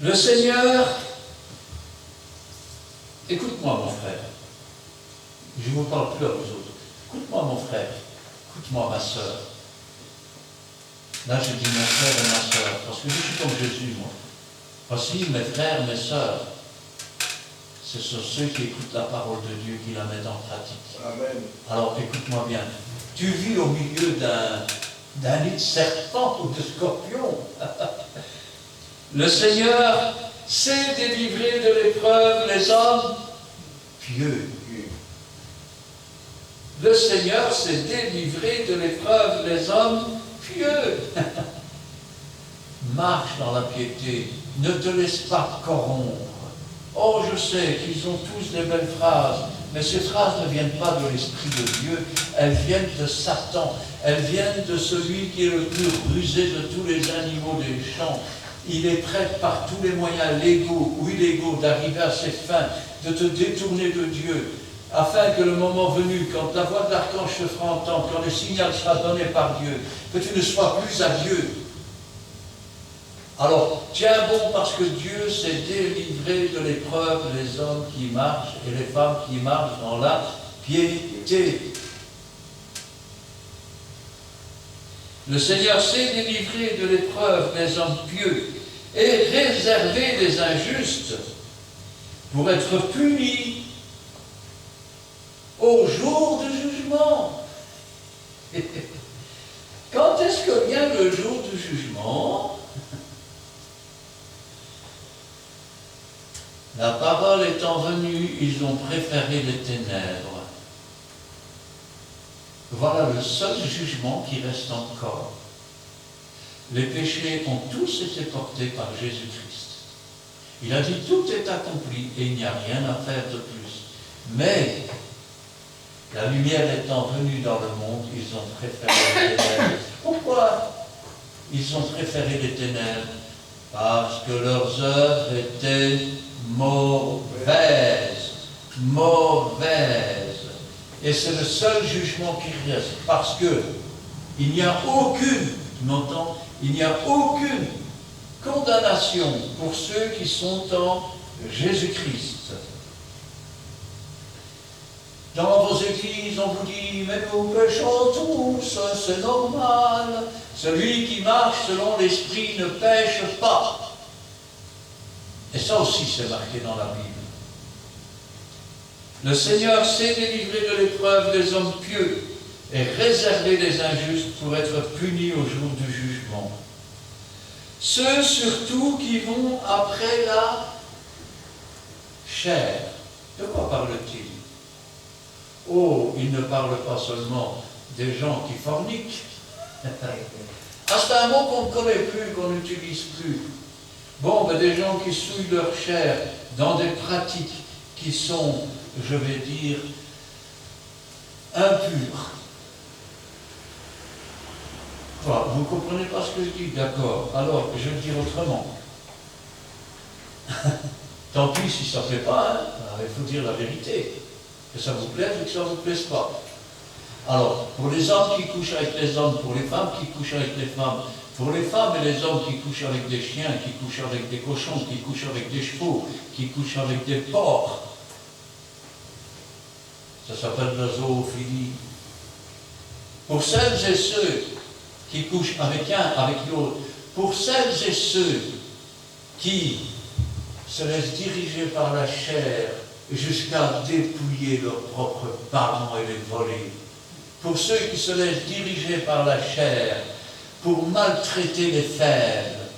Le Seigneur, écoute-moi mon frère, je ne vous parle plus à vous autres, écoute-moi mon frère, écoute-moi ma soeur. Là je dis mon frère et ma soeur, parce que je suis comme Jésus moi. Voici mes frères, mes soeurs. ce sont ceux qui écoutent la parole de Dieu, qui la mettent en pratique. Amen. Alors écoute-moi bien, tu vis au milieu d'un nid de serpent ou de scorpion. Le Seigneur sait délivrer de l'épreuve les hommes pieux. Le Seigneur sait délivrer de l'épreuve les hommes pieux. Marche dans la piété, ne te laisse pas corrompre. Oh, je sais qu'ils ont tous des belles phrases, mais ces phrases ne viennent pas de l'Esprit de Dieu, elles viennent de Satan, elles viennent de celui qui est le plus rusé de tous les animaux des champs. Il est prêt par tous les moyens légaux ou illégaux d'arriver à ses fins, de te détourner de Dieu, afin que le moment venu, quand la voix de l'archange se fera entendre, quand le signal sera donné par Dieu, que tu ne sois plus à Dieu. Alors, tiens bon parce que Dieu sait délivrer de l'épreuve les hommes qui marchent et les femmes qui marchent dans la piété. Le Seigneur sait délivrer de l'épreuve les hommes pieux et réserver les injustes pour être punis au jour du jugement. Quand est-ce que vient le jour du jugement? La parole étant venue, ils ont préféré les ténèbres. Voilà le seul jugement qui reste encore. Les péchés ont tous été portés par Jésus-Christ. Il a dit tout est accompli et il n'y a rien à faire de plus. Mais la lumière étant venue dans le monde, ils ont préféré les ténèbres. Pourquoi ils ont préféré les ténèbres? Parce que leurs œuvres étaient mauvaises. Et c'est le seul jugement qui reste. Parce que il n'y a aucune, tu m'entends? Il n'y a aucune condamnation pour ceux qui sont en Jésus-Christ. Dans vos églises, on vous dit, mais nous péchons tous, c'est normal. Celui qui marche selon l'Esprit ne pêche pas. Et ça aussi, c'est marqué dans la Bible. Le Seigneur sait délivrer de l'épreuve les hommes pieux et réserver les injustes pour être punis au jour du jugement. Ceux surtout qui vont après la chair. De quoi parle-t-il? Oh, il ne parle pas seulement des gens qui forniquent. Ah, c'est un mot qu'on ne connaît plus, qu'on n'utilise plus. Bon, ben, des gens qui souillent leur chair dans des pratiques qui sont, je vais dire, impures. Voilà, vous ne comprenez pas ce que je dis? D'accord. Alors, je vais le dire autrement. Tant pis si ça ne plaît pas, hein. Alors, il faut dire la vérité. Que ça vous plaise ou que ça ne vous plaise pas. Alors, pour les hommes qui couchent avec les hommes, pour les femmes qui couchent avec les femmes, pour les femmes et les hommes qui couchent avec des chiens, qui couchent avec des cochons, qui couchent avec des chevaux, qui couchent avec des porcs, ça s'appelle la zoophilie. Pour celles et ceux qui couchent avec un, avec l'autre, pour celles et ceux qui se laissent diriger par la chair jusqu'à dépouiller leurs propres parents et les voler, pour ceux qui se laissent diriger par la chair, pour maltraiter les faibles,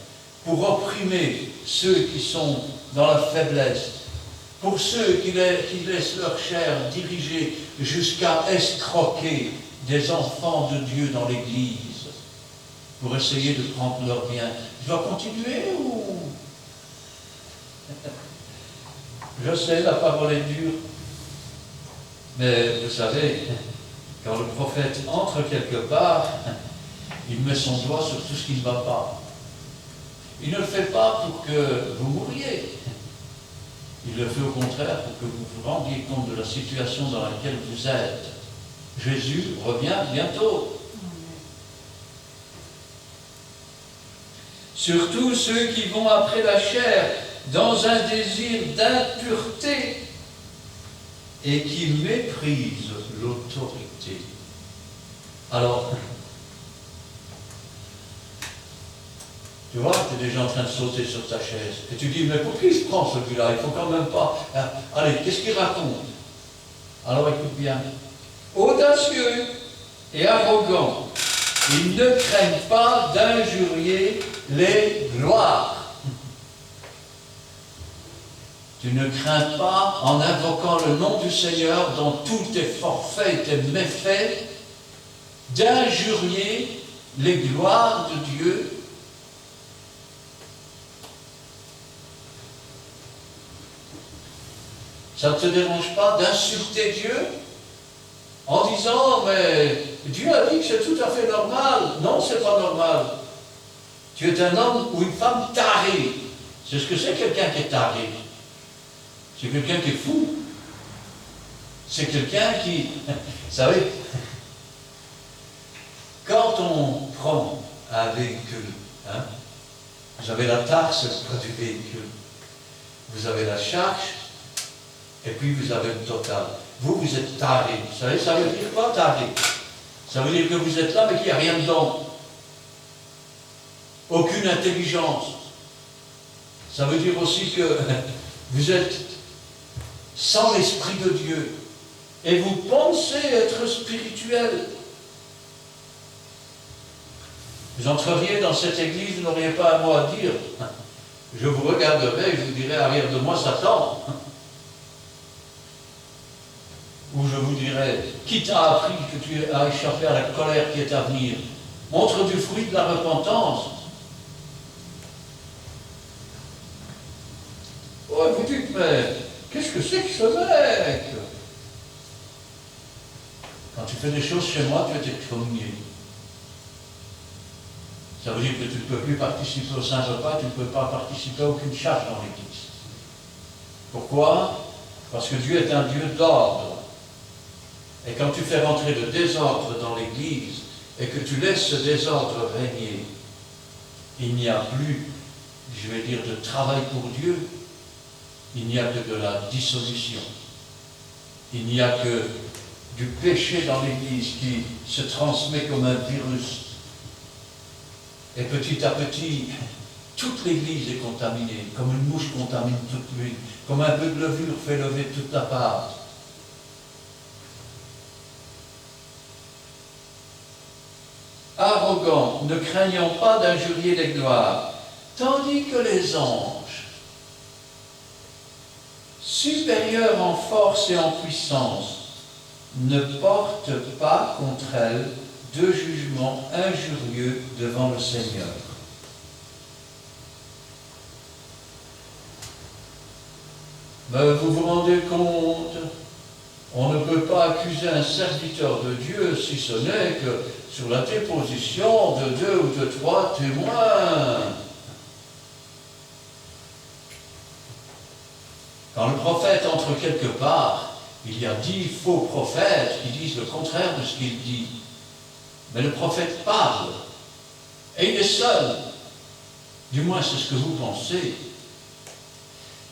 pour opprimer ceux qui sont dans la faiblesse, pour ceux qui laissent leur chair diriger jusqu'à escroquer des enfants de Dieu dans l'Église, pour essayer de prendre leur bien. Je dois continuer ou... Je sais, la parole est dure, mais vous savez, quand le prophète entre quelque part, il met son doigt sur tout ce qui ne va pas. Il ne le fait pas pour que vous mouriez. Il le fait au contraire pour que vous vous rendiez compte de la situation dans laquelle vous êtes. Jésus revient bientôt. Surtout ceux qui vont après la chair, dans un désir d'impureté et qui méprisent l'autorité. Alors, Tu vois, tu es déjà en train de sauter sur ta chaise. Et tu dis, mais pour qui se prend celui-là? Il faut quand même pas... Allez, qu'est-ce qu'il raconte? Alors écoute bien. Audacieux et arrogant, ils ne craignent pas d'injurier les gloires. Tu ne crains pas, en invoquant le nom du Seigneur dans tous tes forfaits et tes méfaits, d'injurier les gloires de Dieu. Ça ne te dérange pas d'insulter Dieu en disant, mais Dieu a dit que c'est tout à fait normal. Non, c'est pas normal. Tu es un homme ou une femme taré. C'est ce que c'est quelqu'un qui est taré. C'est quelqu'un qui est fou. C'est quelqu'un qui... Vous savez, quand on prend un véhicule, hein, vous avez la taxe du véhicule, vous avez la charge, et puis vous avez le total. Vous, vous êtes taré. Vous savez, ça veut dire quoi, taré? Ça veut dire que vous êtes là, mais qu'il n'y a rien dedans. Aucune intelligence. Ça veut dire aussi que vous êtes sans l'Esprit de Dieu. Et vous pensez être spirituel. Vous entreriez dans cette église, vous n'auriez pas un mot à dire. Je vous regarderai et je vous dirai, arrière de moi, Satan. Ou je vous dirai, qui t'a appris que tu as échappé à la colère qui est à venir? Montre du fruit de la repentance. Oh, vous dites, mais qu'est-ce que c'est que ce mec? Quand tu fais des choses chez moi, tu es excommunié. Ça veut dire que tu ne peux plus participer au Saint-Repas, tu ne peux pas participer à aucune charge dans l'Église. Pourquoi? Parce que Dieu est un Dieu d'ordre. Et quand tu fais rentrer le désordre dans l'Église, et que tu laisses ce désordre régner, il n'y a plus, je vais dire, de travail pour Dieu, il n'y a que de la dissolution. Il n'y a que du péché dans l'Église qui se transmet comme un virus. Et petit à petit, toute l'Église est contaminée, comme une mouche contamine toute l'huile, comme un peu de levure fait lever toute la pâte. Arrogant, ne craignant pas d'injurier les gloires, tandis que les anges, supérieurs en force et en puissance, ne portent pas contre elles de jugement injurieux devant le Seigneur. Mais vous vous rendez compte, on ne peut pas accuser un serviteur de Dieu si ce n'est que sur la déposition de 2 ou de 3 témoins. Quand le prophète entre quelque part, il y a 10 faux prophètes qui disent le contraire de ce qu'il dit. Mais le prophète parle, et il est seul. Du moins, c'est ce que vous pensez.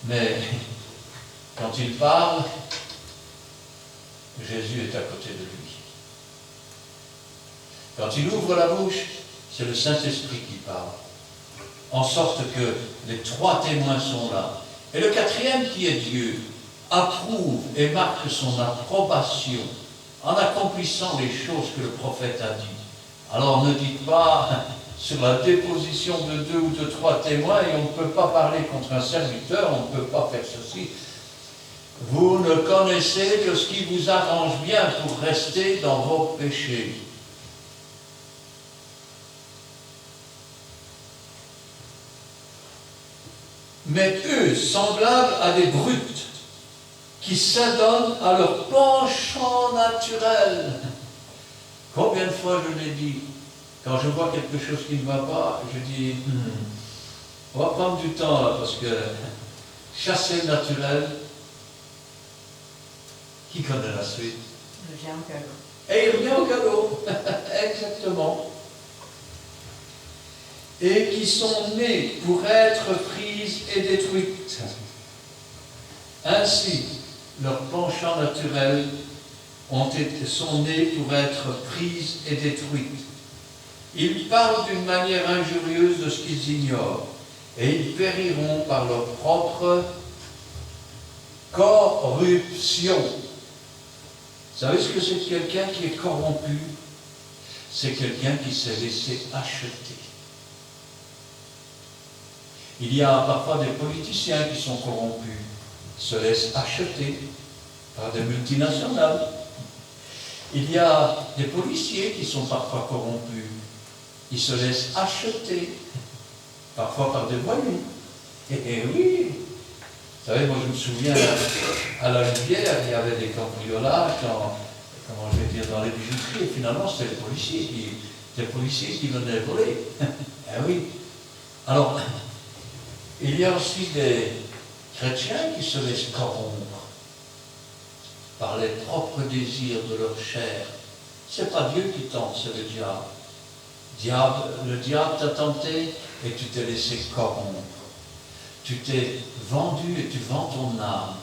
Mais quand il parle, Jésus est à côté de lui. Quand il ouvre la bouche, c'est le Saint-Esprit qui parle. En sorte que les 3 témoins sont là. Et le 4e, qui est Dieu, approuve et marque son approbation en accomplissant les choses que le prophète a dit. Alors ne dites pas sur la déposition de 2 ou de 3 témoins et on ne peut pas parler contre un serviteur, on ne peut pas faire ceci. Vous ne connaissez que ce qui vous arrange bien pour rester dans vos péchés. Mais eux, semblables à des brutes, qui s'adonnent à leur penchant naturel. Combien de fois je l'ai dit, quand je vois quelque chose qui ne va pas, je dis, on va prendre du temps là, parce que chasser le naturel, qui connaît la suite? Il revient au galop. Et il revient au galop, exactement. Et qui sont nées pour être prises et détruites. Ainsi, leurs penchants naturels sont nés pour être prises et détruites. Ils parlent d'une manière injurieuse de ce qu'ils ignorent, et ils périront par leur propre corruption. Vous savez ce que c'est que quelqu'un qui est corrompu? C'est quelqu'un qui s'est laissé acheter. Il y a parfois des politiciens qui sont corrompus, se laissent acheter par des multinationales. Il y a des policiers qui sont parfois corrompus, ils se laissent acheter, parfois par des voyous. Et oui, vous savez, moi je me souviens, à la Rivière, il y avait des cambriolages, comment je vais dire, dans les bijouteries, et finalement c'était les policiers qui venaient voler. Eh oui. Alors, il y a aussi des chrétiens qui se laissent corrompre par les propres désirs de leur chair. Ce n'est pas Dieu qui tente, c'est le diable. Le diable t'a tenté et tu t'es laissé corrompre. Tu t'es vendu et tu vends ton âme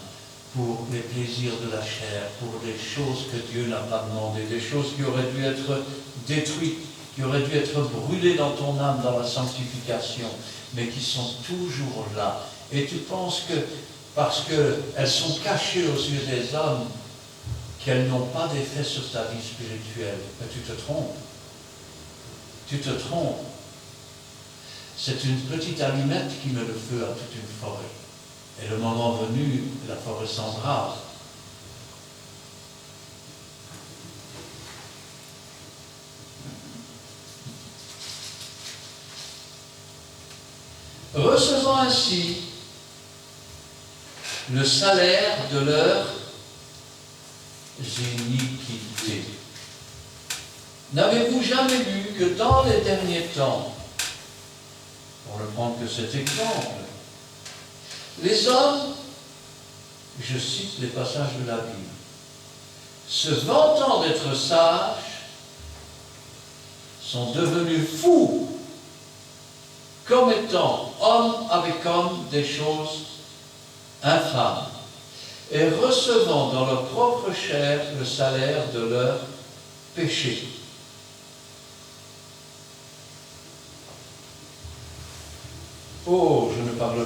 pour les plaisirs de la chair, pour des choses que Dieu n'a pas demandées, des choses qui auraient dû être détruites, qui auraient dû être brûlées dans ton âme, dans la sanctification, mais qui sont toujours là. Et tu penses que, parce qu'elles sont cachées aux yeux des hommes, qu'elles n'ont pas d'effet sur ta vie spirituelle. Mais tu te trompes. Tu te trompes. C'est une petite allumette qui met le feu à toute une forêt. Et le moment venu, la forêt s'embrase. Recevant ainsi le salaire de leurs iniquités. N'avez-vous jamais lu que dans les derniers temps, pour ne prendre que cet exemple, les hommes, je cite les passages de la Bible, se vantant d'être sages, sont devenus fous, commettant homme avec homme des choses infâmes, et recevant dans leur propre chair le salaire de leur péché. Oh, je ne parle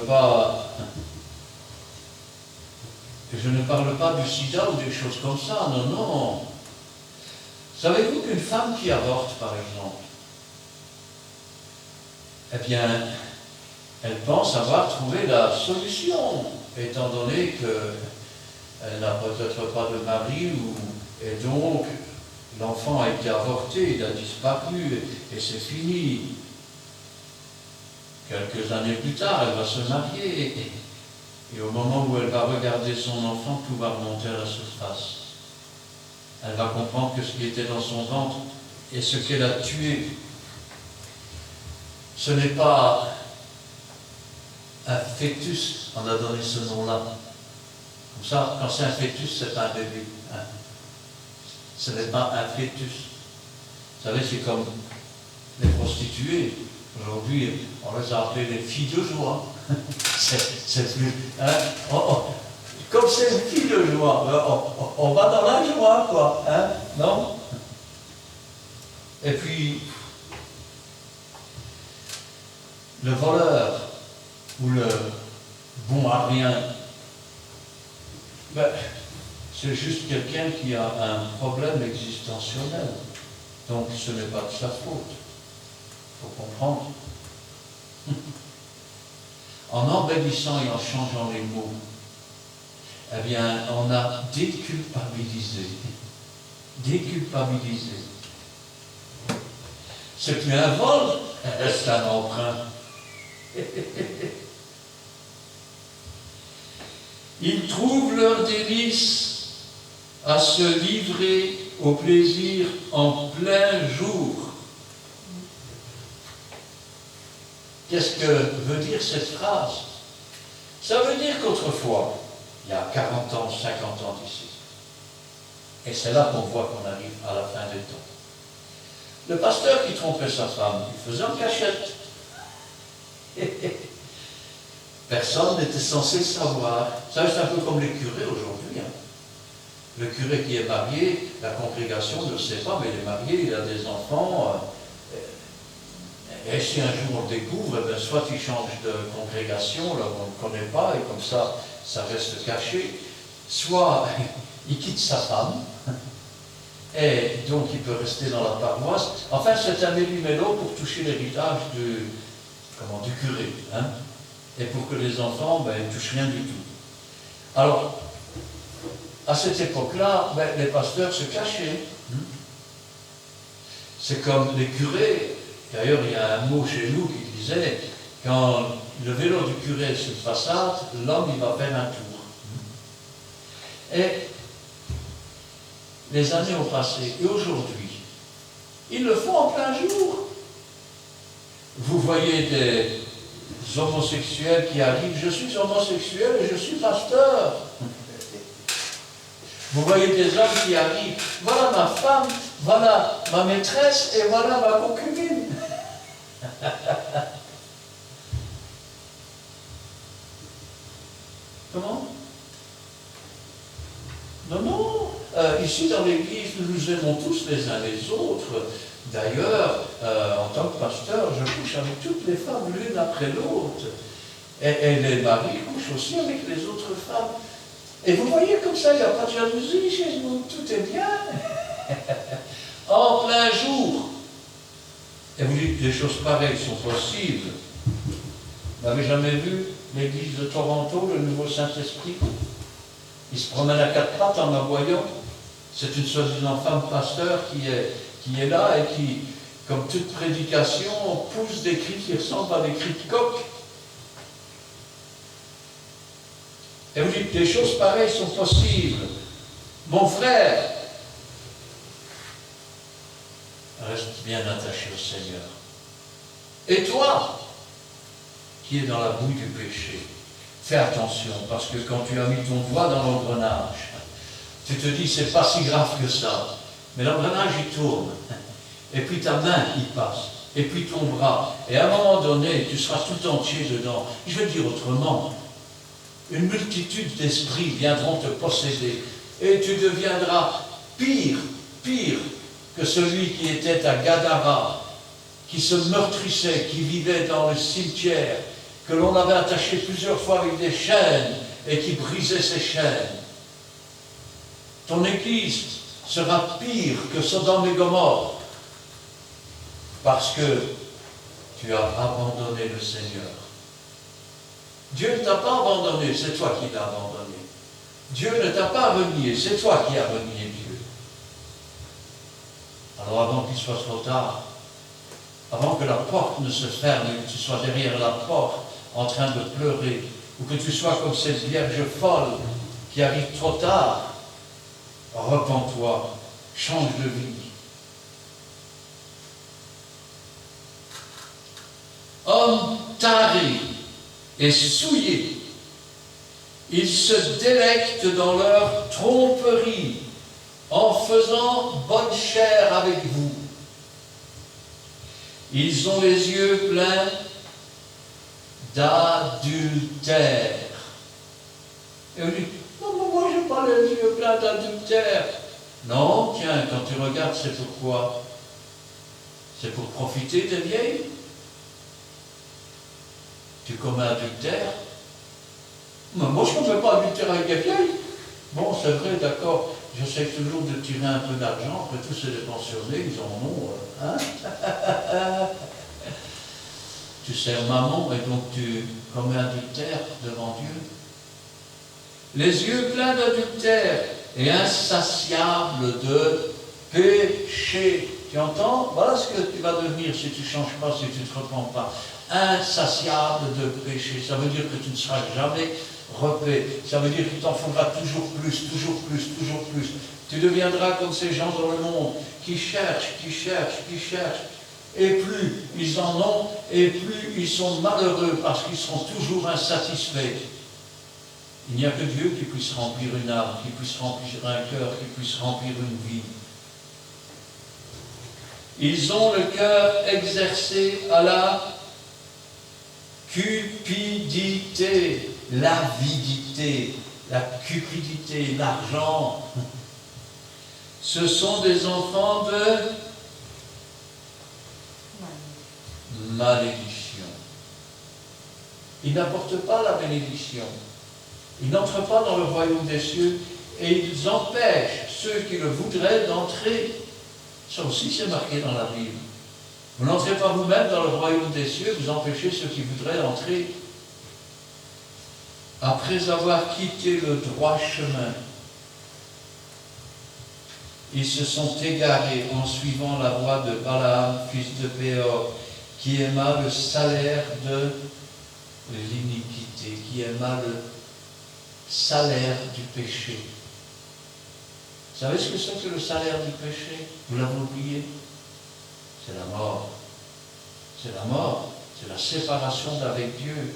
pas du sida ou des choses comme ça, non, non. Savez-vous qu'une femme qui avorte, par exemple, eh bien, elle pense avoir trouvé la solution, étant donné qu'elle n'a peut-être pas de mari, et donc l'enfant a été avorté, il a disparu, et c'est fini. Quelques années plus tard, elle va se marier, et au moment où elle va regarder son enfant, tout va remonter à la surface. Elle va comprendre que ce qui était dans son ventre et ce qu'elle a tué, ce n'est pas un fœtus, on a donné ce nom-là. Comme ça, quand c'est un fœtus, c'est un bébé. Hein. Ce n'est pas un fœtus. Vous savez, c'est comme les prostituées. Aujourd'hui, on les a appelées les filles de joie. c'est plus. Hein, comme c'est une fille de joie, on va dans la joie, quoi. Hein, non? Et puis, le voleur ou le bon à rien, ben, c'est juste quelqu'un qui a un problème existentiel. Donc, ce n'est pas de sa faute. Il faut comprendre. En embellissant et en changeant les mots, eh bien, on a déculpabilisé. Déculpabilisé. C'est plus un vol, c'est un emprunt. Ils trouvent leur délice à se livrer au plaisir en plein jour. Qu'est-ce que veut dire cette phrase? Ça veut dire qu'autrefois, il y a 40 ans, 50 ans d'ici, et c'est là qu'on voit qu'on arrive à la fin des temps. Le pasteur qui trompait sa femme, il faisait en cachette. Personne n'était censé savoir. Ça, c'est un peu comme les curés aujourd'hui. Hein. Le curé qui est marié, la congrégation ne le sait pas, mais il est marié, il a des enfants. Et si un jour on le découvre, eh bien, soit il change de congrégation, là on ne le connaît pas, et comme ça reste caché, soit il quitte sa femme, et donc il peut rester dans la paroisse. Enfin, c'est un méli-mélo pour toucher l'héritage du curé, hein, et pour que les enfants ne touchent rien du tout. Alors, à cette époque-là, les pasteurs se cachaient. C'est comme les curés. D'ailleurs, il y a un mot chez nous qui disait, quand le vélo du curé est sur façade, l'homme il va faire un tour. Et les années ont passé, et aujourd'hui, ils le font en plein jour. Vous voyez des homosexuels qui arrivent, je suis homosexuel et je suis pasteur. Vous voyez des hommes qui arrivent, voilà ma femme, voilà ma maîtresse et voilà ma concubine. Comment? Non. Ici dans l'église, nous nous aimons tous les uns les autres. D'ailleurs, en tant que pasteur, je couche avec toutes les femmes l'une après l'autre. Et les maris couchent aussi avec les autres femmes. Et vous voyez comme ça, il n'y a pas de jalousie chez nous, tout est bien. En plein jour. Et vous dites, des choses pareilles sont possibles. Vous n'avez jamais vu l'église de Toronto, le nouveau Saint-Esprit? Il se promène à quatre pattes en aboyant. C'est une soi-disant femme pasteur qui est là et qui, comme toute prédication, pousse des cris qui ressemblent à des cris de coq. Et vous dites, des choses pareilles sont possibles. Mon frère, reste bien attaché au Seigneur. Et toi, qui es dans la bouille du péché, fais attention, parce que quand tu as mis ton doigt dans l'engrenage, tu te dis, c'est pas si grave que ça. Mais l'engrenage, il tourne. Et puis ta main, il passe. Et puis ton bras. Et à un moment donné, tu seras tout entier dedans. Je vais dire autrement. Une multitude d'esprits viendront te posséder. Et tu deviendras pire que celui qui était à Gadara, qui se meurtrissait, qui vivait dans le cimetière, que l'on avait attaché plusieurs fois avec des chaînes et qui brisait ses chaînes. Ton église sera pire que Sodome et Gomorrhe, parce que tu as abandonné le Seigneur. Dieu ne t'a pas abandonné, c'est toi qui l'as abandonné. Dieu ne t'a pas renié, c'est toi qui as renié Dieu. Alors avant qu'il soit trop tard, avant que la porte ne se ferme et que tu sois derrière la porte en train de pleurer, ou que tu sois comme cette vierge folle qui arrive trop tard, repens-toi, change de vie. Hommes tarés et souillés, ils se délectent dans leur tromperie en faisant bonne chère avec vous. Ils ont les yeux pleins d'adultère. Et on dit, non, moi je n'ai pas les yeux pleins d'adultère. Non, tiens, quand tu regardes, c'est pourquoi? C'est pour profiter des vieilles? Tu commets adultère? Moi je ne commets pas adultère avec des vieilles. Bon, c'est vrai, d'accord, j'essaie toujours de tirer un peu d'argent, après tous les pensionnés, ils en ont, hein? Tu sers maman et donc tu commets adultère devant Dieu. Les yeux pleins d'adultère et insatiables de péché. Tu entends? Voilà ce que tu vas devenir si tu ne changes pas, si tu ne te repens pas. Insatiable de péché. Ça veut dire que tu ne seras jamais repais. Ça veut dire qu'il t'en faudra toujours plus, toujours plus, toujours plus. Tu deviendras comme ces gens dans le monde qui cherchent. Et plus ils en ont, et plus ils sont malheureux parce qu'ils seront toujours insatisfaits. Il n'y a que Dieu qui puisse remplir une âme, qui puisse remplir un cœur, qui puisse remplir une vie. Ils ont le cœur exercé à la cupidité, l'avidité, la cupidité, l'argent. malédiction. Ils n'apportent pas la bénédiction. Ils n'entrent pas dans le royaume des cieux et ils empêchent ceux qui le voudraient d'entrer. Ça aussi, c'est marqué dans la Bible. Vous n'entrez pas vous-même dans le royaume des cieux, vous empêchez ceux qui voudraient entrer. Après avoir quitté le droit chemin, ils se sont égarés en suivant la voie de Balaam, fils de Béor, qui aima le salaire de l'iniquité, qui aima le salaire du péché. Vous savez ce que c'est que le salaire du péché? Vous l'avez oublié? C'est la mort. C'est la mort. C'est la séparation d'avec Dieu.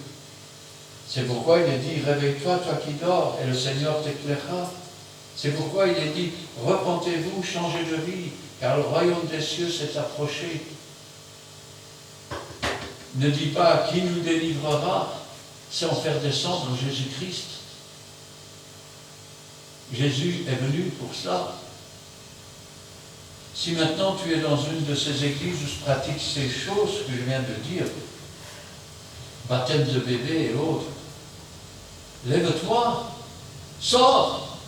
C'est pourquoi il est dit, réveille-toi, toi qui dors, et le Seigneur t'éclairera. C'est pourquoi il est dit, repentez-vous, changez de vie, car le royaume des cieux s'est approché. Ne dis pas qui nous délivrera, c'est en faire descendre Jésus-Christ. Jésus est venu pour ça. Si maintenant tu es dans une de ces églises où se pratiquent ces choses que je viens de dire, baptême de bébé et autres, lève-toi, sors,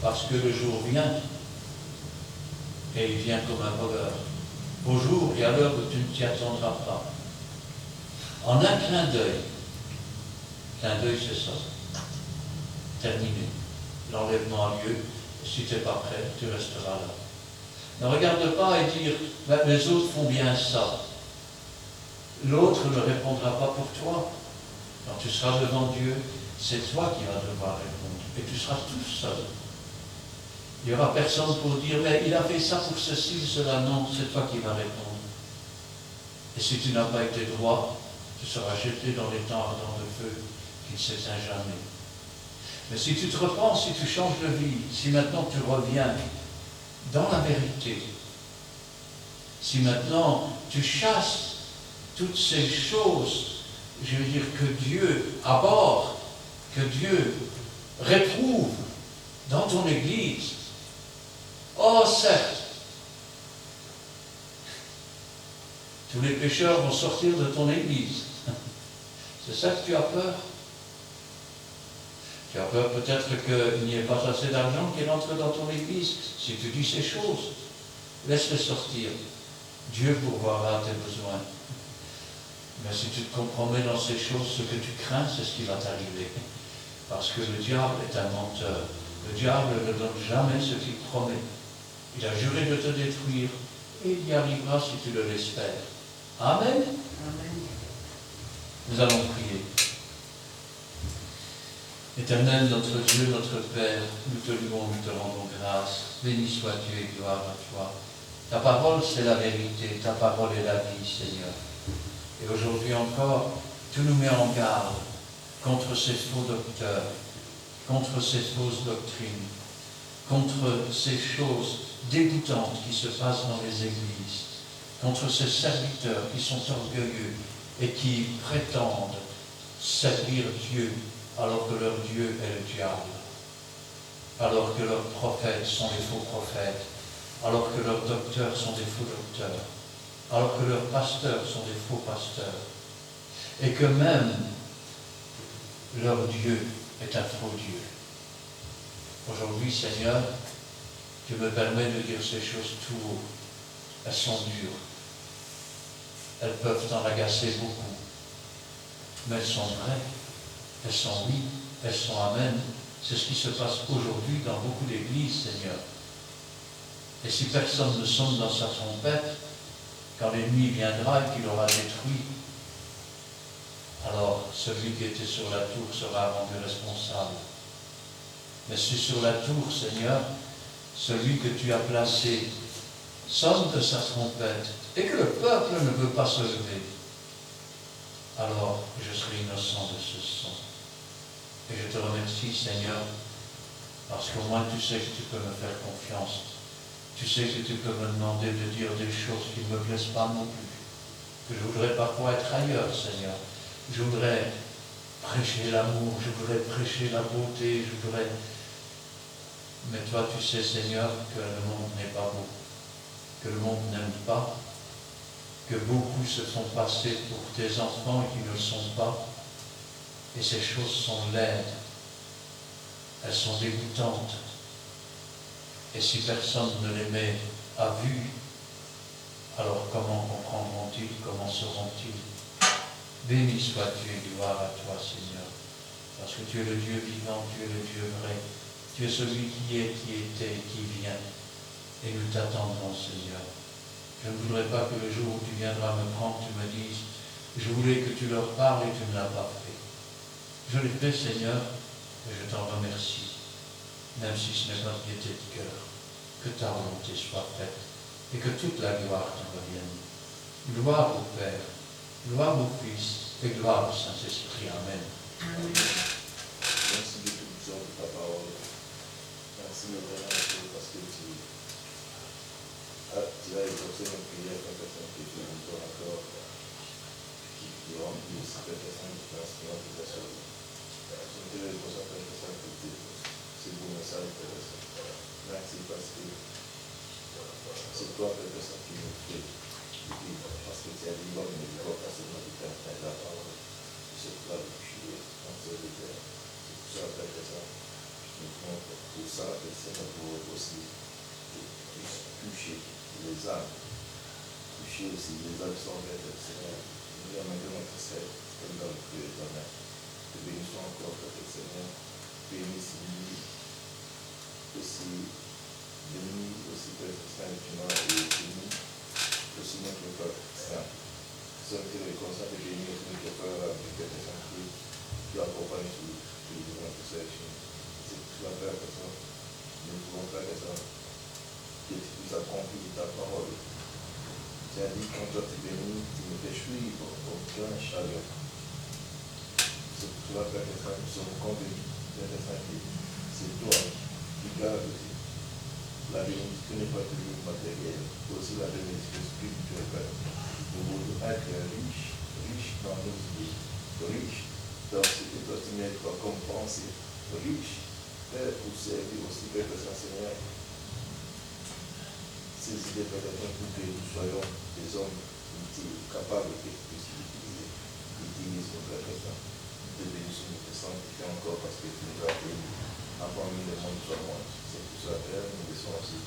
parce que le jour vient, et il vient comme un voleur, au jour et à l'heure où tu ne t'y attendras pas. En un clin d'œil c'est ça, terminé, l'enlèvement a lieu. Si tu n'es pas prêt, tu resteras là. Ne regarde pas et dire, ben, les autres font bien ça. L'autre ne répondra pas pour toi. Quand tu seras devant Dieu, c'est toi qui vas devoir répondre. Et tu seras tout seul. Il n'y aura personne pour dire, mais il a fait ça pour ceci ou cela. Non, c'est toi qui vas répondre. Et si tu n'as pas été droit, tu seras jeté dans les temps ardents de feu qui ne s'éteint jamais. Mais si tu te repens, si tu changes de vie, si maintenant tu reviens dans la vérité, si maintenant tu chasses toutes ces choses, je veux dire que Dieu abhorre, que Dieu réprouve dans ton Église, oh certes, tous les pécheurs vont sortir de ton Église. C'est ça que tu as peur? Tu as peur peut-être qu'il n'y ait pas assez d'argent qui rentre dans ton église. Si tu dis ces choses, laisse-les sortir. Dieu pourvoira tes besoins. Mais si tu te compromets dans ces choses, ce que tu crains, c'est ce qui va t'arriver. Parce que le diable est un menteur. Le diable ne donne jamais ce qu'il promet. Il a juré de te détruire et il y arrivera si tu le laisses faire. Amen. Amen. Nous allons prier. Éternel, notre Dieu, notre Père, nous te louons, nous te rendons grâce. Béni sois-tu et gloire à toi. Ta parole, c'est la vérité. Ta parole est la vie, Seigneur. Et aujourd'hui encore, tu nous mets en garde contre ces faux docteurs, contre ces fausses doctrines, contre ces choses dégoûtantes qui se passent dans les églises, contre ces serviteurs qui sont orgueilleux et qui prétendent servir Dieu alors que leur Dieu est le diable, alors que leurs prophètes sont des faux prophètes, alors que leurs docteurs sont des faux docteurs, alors que leurs pasteurs sont des faux pasteurs, et que même leur Dieu est un faux Dieu. Aujourd'hui, Seigneur, tu me permets de dire ces choses tout haut. Elles sont dures. Elles peuvent en agacer beaucoup. Mais elles sont vraies. Elles sont oui. Elles sont amen. C'est ce qui se passe aujourd'hui dans beaucoup d'églises, Seigneur. Et si personne ne sonne dans sa trompette, quand l'ennemi viendra et qu'il aura détruit, alors celui qui était sur la tour sera rendu responsable. Mais si sur la tour, Seigneur, celui que tu as placé sonne de sa trompette et que le peuple ne veut pas se lever, alors je serai innocent de ce son. Et je te remercie, Seigneur, parce qu'au moins tu sais que tu peux me faire confiance. Tu sais que tu peux me demander de dire des choses qui ne me plaisent pas non plus. Que je voudrais parfois être ailleurs, Seigneur. Je voudrais prêcher l'amour, je voudrais prêcher la beauté, je voudrais... Mais toi, tu sais, Seigneur, que le monde n'est pas beau, que le monde n'aime pas, que beaucoup se font passer pour tes enfants et qui ne le sont pas. Et ces choses sont laides, elles sont dégoûtantes. Et si personne ne les met à vue, alors comment comprendront-ils, comment sauront-ils? Béni sois-tu et gloire à toi, Seigneur, parce que tu es le Dieu vivant, tu es le Dieu vrai, tu es celui qui est, qui était et qui vient. Et nous t'attendrons, Seigneur. Je ne voudrais pas que le jour où tu viendras me prendre, tu me dises, je voulais que tu leur parles et tu ne l'as pas fait. Je l'ai fait, Seigneur, et je t'en remercie, même si ce n'est pas de gaieté de cœur. Que ta volonté soit faite et que toute la gloire t'en revienne. Gloire au Père, gloire au Fils et gloire au Saint-Esprit. Amen. Amen. Merci de toute sorte de ta parole. Merci, mon Père, parce que tu as exaucé nos prières, Père Saint, que tu nous donnes encore, qui remplit aussi, Père Saint, de l'instrument de ta chose. Je te réponds à Père Saint, que c'est beau message, Père Saint. Merci parce que c'est toi, Père Saint, qui nous fait vivre. Parce que tu as dit, l'homme ne doit pas seulement de faire la parole. C'est pour la boucher, en ce Père. C'est pour ça, Père Saint, nous compte pour ça, Père Saint, pour aussi toucher les âmes, toucher aussi les âmes sans Père Seigneur. Nous avons maintenant notre Seigneur, comme dans le cœur de ta main. Que bénissons encore, Père Seigneur. Bénissez-nous aussi, bénis aussi, Père Saint, tu m'as béni aussi notre Père Saint. Nous sommes reconnaissants de bénir aussi notre Père, Père Saint, qui accompagne tout notre sélection. C'est pour cela, Père Saint, nous pouvons faire ça. Que tu puisses accomplir ta parole. Tu as dit, quand toi tu bénis, tu ne fais fuir aucun chagrin. C'est pour cela, Père Saint, nous sommes convaincus, Père Saint, que c'est toi qui gardes aussi. La bénédiction n'est pas toujours matérielle, aussi la bénédiction spirituelle, Père. Nous voulons être riches dans nos idées, riches dans ce que toi tu mets comme pensée, riches, Père, pour servir aussi, Père Saint-Seigneur. Ces idées peut-être pour que nous soyons des hommes utiles, capables et que puissent utiliser notre Père Saint. Nous te bénissons, nous te sanctifions encore parce que tu nous as bénis avant que le monde soit moi. C'est pour ça, Père, nous laissons aussi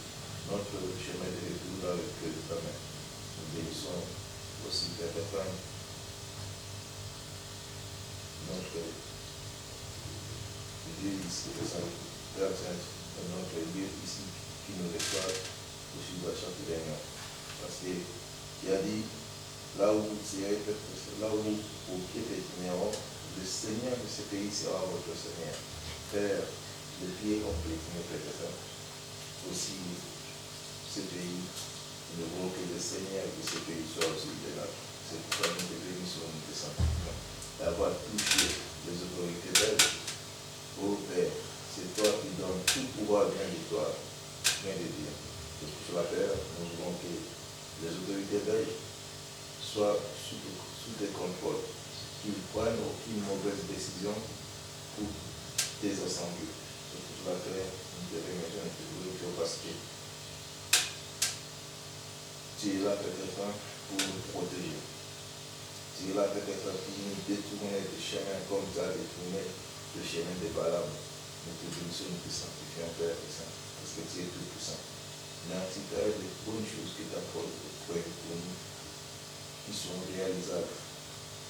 notre chemin de retour dans le cœur de ta main. Nous bénissons aussi, Père Saint, notre Dieu ici, Père Saint, notre Dieu ici qui nous reçoit aussi de chaque dernier. Parce que tu as dit, là où vous tirez, là où vos pieds pétineront, le Seigneur de ce pays sera votre Seigneur. Père, les pieds ont pétiné, Père Saint. Aussi, ce pays, nous voulons que le Seigneur de ce pays soit aussi de là. C'est pourquoi nous te bénissons, nous te sanctifions. D'avoir touché les autorités belges. Ô Père, c'est toi qui donnes tout pouvoir bien de toi, bien de Dieu. C'est pour cela, Père, nous voulons que les autorités belges soient sous tes contrôles, qu'ils prennent aucune mauvaise décision pour tes assemblées. C'est pour cela, Père, nous te remercions et te glorifions parce que tu es là, Père Saint, pour nous protéger. Tu es là, Père Saint, pour nous détourner des chemins comme tu as détourné le chemin de Balaam. Nous te bénissons, nous te sanctifions, Père Saint, parce que tu es tout puissant. Merci, Père, des bonnes choses que tu as pour nous, qui sont réalisables.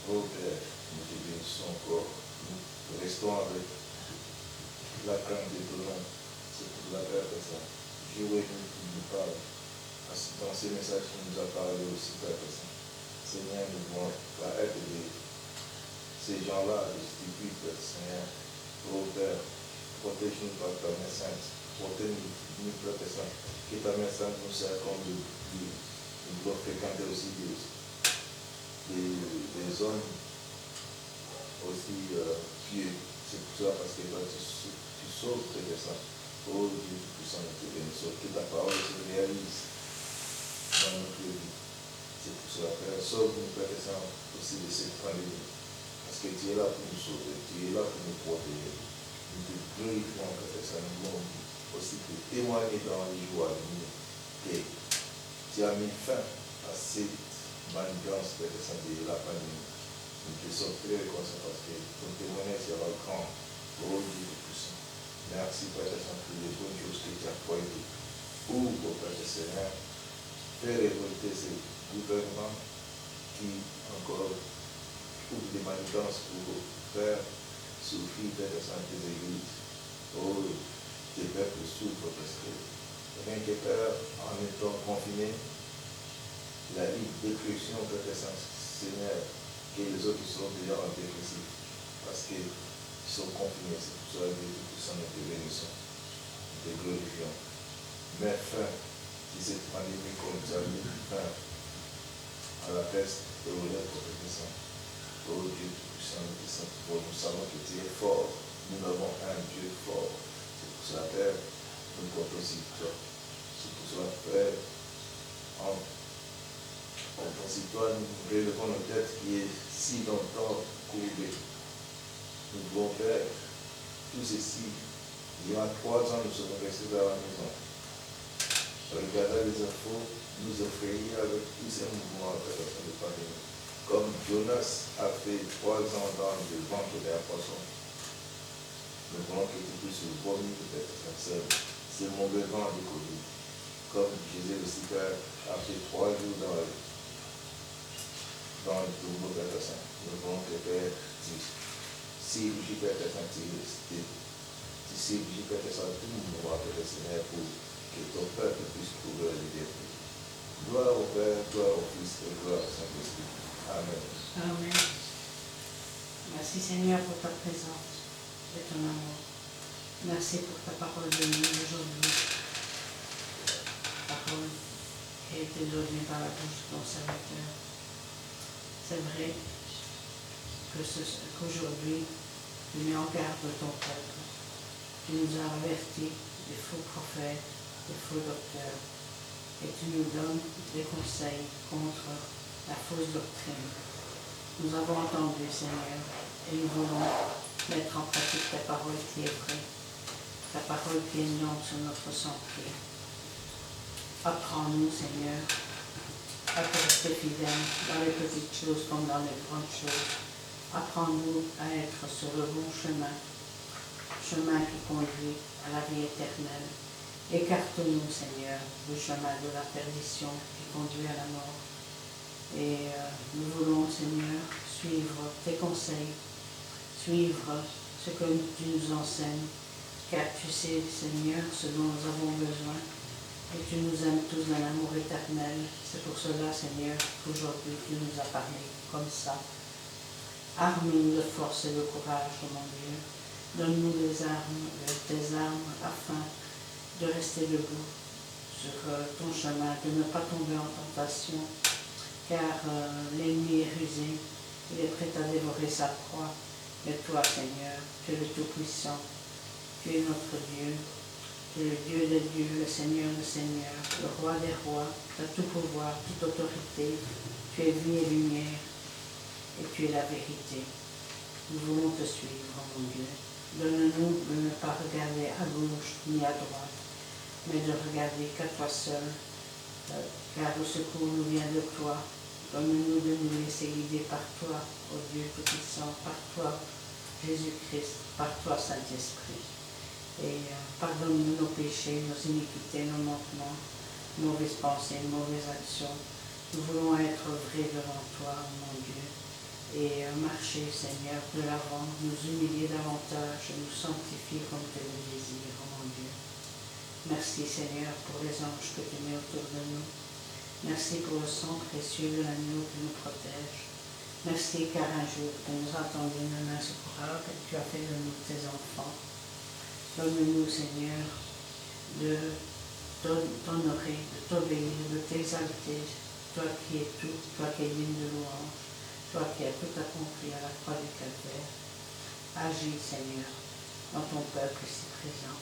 Oh Père, nous te bénissons encore. Nous restons avec la crainte de ton nom. C'est pour la Père Saint. Jouez-nous qui nous parle. Dans ces messages qui nous a parlé aussi, Père Saint. Seigneur, nous voulons pas être ces gens-là, les stupides, Père Seigneur. Oh Père, protège-nous par ta main sainte. Protège-nous, Père Saint. Que ta main sainte nous sert comme de Dieu. Nous devons fréquenter aussi des hommes aussi pieux. C'est pour ça, parce que toi, tu sauves, Père Saint. Oh Dieu puissant, nous te bénissons. Que ta parole se réalise dans notre vie. C'est pour cela, Père, sauve-nous, Père Saint, aussi de cette pandémie. Parce que tu es là pour nous sauver, tu es là pour nous protéger. Nous te glorifions, Père Saint, nous voulons aussi te témoigner dans les jours à venir que tu as mis fin à cette manigance de santé, la famille, nous te sortir comme ça parce que pour témoigner c'est un grand, gros Dieu tout-puissant. Merci Père Saint pour les bonnes choses que tu as proyées. Ouvre Père Seigneur, fais révolter ces gouvernements qui encore ouvrent des manigances pour faire souffrir Père Saint tes églises. Oh, tes peuples souffrent parce que rien que Père, en étant confinés, la libre dépression Père Saint Seigneur, que les autres sont déjà en dépression parce qu'ils sont confinés. C'est pour cela que nous sommes te bénissons, te glorifions. Mais fin, si cette pandémie comme nous a mis fin à la peste et au lait professant, oh Dieu tout-puissant, nous savons que tu es fort. Nous avons un Dieu fort. C'est pour cela, Père, nous comptons sur toi. C'est pour cela, Père, en ton toi, nous relevons nos têtes qui est si longtemps courbée. Nous devons faire tout ceci. Il y a 3 ans, nous sommes restés dans la maison. Regardant les infos, nous effrayer avec tous ces mouvements de pandémie. Comme Jonas a fait 3 ans dans le ventre des poissons. Nous voulons que tu puisses vomir peut-être ce mauvais vent de Covid. Comme Jésus le Seigneur a fait 3 jours dans le tombeau de Père Saint. Nous voulons que Père, si je peux être si je peux être tout le monde Père Seigneur pour que ton peuple puisse trouver la liberté. Gloire au Père, gloire au Fils et gloire au Saint-Esprit. Amen. Amen. Merci Seigneur pour ta présence et ton amour. Merci pour ta parole de nous aujourd'hui. Parole qui a été donnée par la bouche de ton serviteur. C'est vrai qu'aujourd'hui, tu mets en garde ton peuple. Tu nous as avertis des faux prophètes, des faux docteurs. Et tu nous donnes des conseils contre la fausse doctrine. Nous avons entendu, Seigneur, et nous voulons mettre en pratique ta parole qui est vraie, ta parole qui est une lampe sur notre sentier. Apprends-nous, Seigneur, à te rester fidèle dans les petites choses comme dans les grandes choses. Apprends-nous à être sur le bon chemin, chemin qui conduit à la vie éternelle. Écarte-nous, Seigneur, du chemin de la perdition qui conduit à la mort. Et nous voulons, Seigneur, suivre tes conseils, suivre ce que tu nous enseignes, car tu sais, Seigneur, ce dont nous avons besoin, et tu nous aimes tous d'un amour éternel. C'est pour cela, Seigneur, qu'aujourd'hui tu nous as parlé comme ça. Arme-nous de force et de courage, oh mon Dieu. Donne-nous tes armes, afin de rester debout sur ton chemin, de ne pas tomber en tentation, car l'ennemi est rusé, il est prêt à dévorer sa proie. Mais toi, Seigneur, tu es le Tout-Puissant, tu es notre Dieu, tu es le Dieu des dieux, le Seigneur des seigneurs, le Roi des rois, tu as tout pouvoir, toute autorité, tu es vie et lumière, et tu es la vérité. Nous voulons te suivre, mon Dieu. Donne-nous de ne pas regarder à gauche ni à droite, mais de regarder qu'à toi seul, car le secours nous vient de toi. Donne-nous de nous laisser guider par toi, ô Dieu Tout-Puissant, par toi, Jésus-Christ, par toi, Saint-Esprit. Et pardonne-nous nos péchés, nos iniquités, nos manquements, mauvaises pensées, mauvaises actions. Nous voulons être vrais devant toi, mon Dieu, et marcher, Seigneur, de l'avant, nous humilier davantage, nous sanctifier comme tu le désires, mon Dieu. Merci, Seigneur, pour les anges que tu mets autour de nous. Merci pour le sang précieux de l'agneau qui nous protège. Merci car un jour tu nous as tendu une main secourable et tu as fait de nous tes enfants. Donne-nous, Seigneur, de t'honorer, de t'obéir, de t'exalter, toi qui es tout, toi qui es digne de louange, toi qui as tout accompli à la croix du Calvaire. Agis, Seigneur, dans ton peuple ici présent.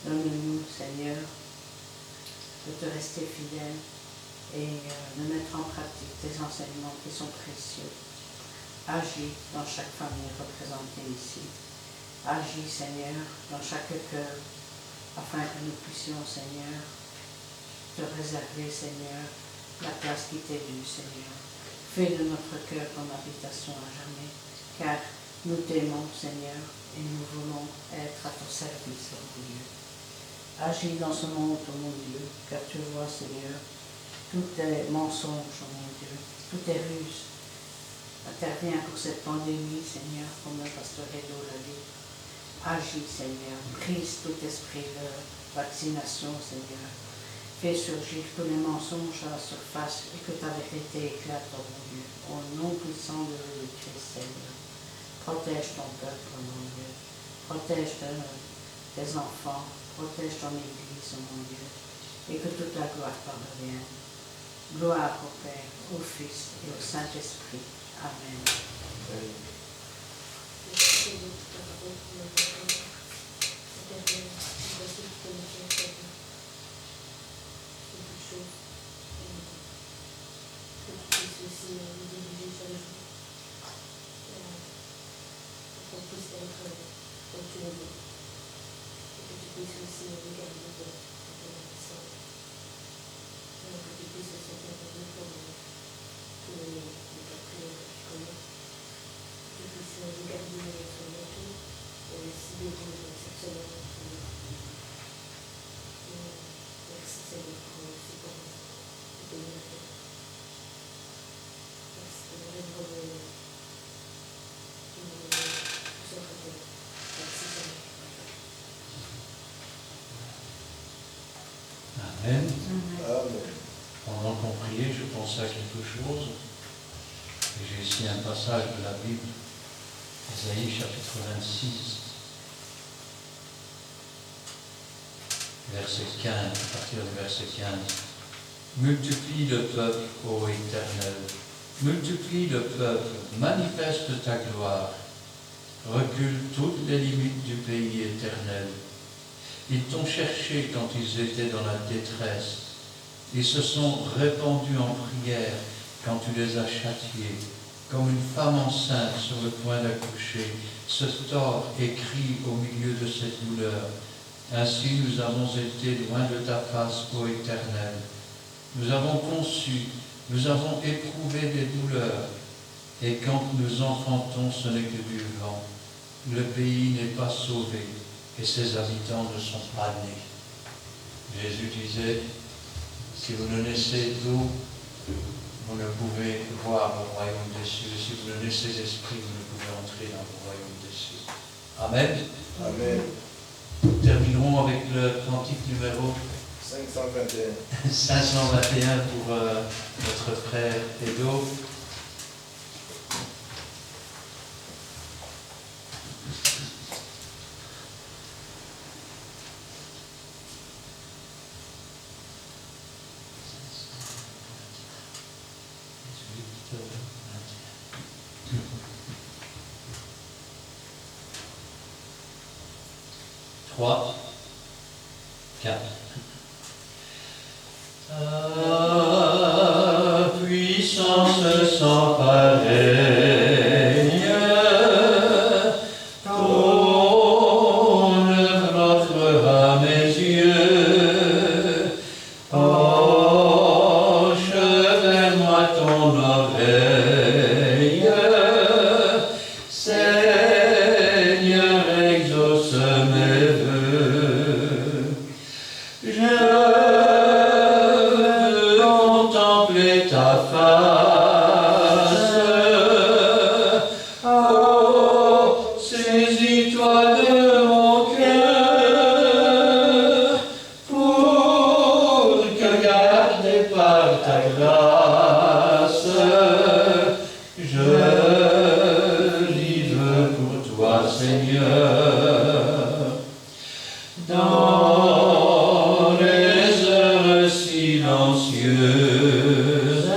Donne-nous, Seigneur, de te rester fidèle et de mettre en pratique tes enseignements qui sont précieux. Agis dans chaque famille représentée ici. Agis, Seigneur, dans chaque cœur, afin que nous puissions, Seigneur, te réserver, Seigneur, la place qui t'est due, Seigneur. Fais de notre cœur ton habitation à jamais, car nous t'aimons, Seigneur, et nous voulons être à ton service, oh Dieu. Agis dans ce monde, oh mon Dieu, car tu vois, Seigneur, tout est mensonge, oh mon Dieu, tout est ruse. Interviens pour cette pandémie, Seigneur, comme le pasteur Edo l'a dit. Agis, Seigneur, brise tout esprit de vaccination, Seigneur. Fais surgir tous les mensonges à la surface et que ta vérité éclate, oh mon Dieu. Au nom puissant de Jésus-Christ, Seigneur. Protège ton peuple, oh mon Dieu. Protège tes enfants. Protège ton Église, oh mon Dieu. Et que toute la gloire t'en revienne. Gloire au Père, au Fils et au Saint-Esprit. Amen. Amen. Amen. Pendant qu'on priait, je pensais à quelque chose. Et j'ai ici un passage de la Bible, Isaïe chapitre 26, verset 15, à partir du verset 15. Multiplie le peuple, ô Éternel, multiplie le peuple, manifeste ta gloire, recule toutes les limites du pays éternel. Ils t'ont cherché quand ils étaient dans la détresse. Ils se sont répandus en prière quand tu les as châtiés. Comme une femme enceinte sur le point d'accoucher, se tord et crie au milieu de cette douleur. Ainsi nous avons été loin de ta face, ô Éternel. Nous avons conçu, nous avons éprouvé des douleurs. Et quand nous enfantons, ce n'est que du vent. Le pays n'est pas sauvé et ses habitants ne sont pas nés. Jésus disait, si vous ne naissez d'eau, vous ne pouvez voir le royaume des cieux. Si vous ne naissez d'esprit, vous ne pouvez entrer dans le royaume des cieux. Amen. Amen. Nous terminerons avec le cantique numéro 521. 521 pour notre frère Edo. Trois, quatre. Ta puissance sans pareille, ton œuvre offre à mes yeux. Penche vers moi ton oreille, Seigneur, exauce mes vœux. Je veux contempler ta face. Oh, saisis-toi de mon cœur pour que, gardé par ta grâce, je vive pour toi, Seigneur. Dans les heures silencieuses,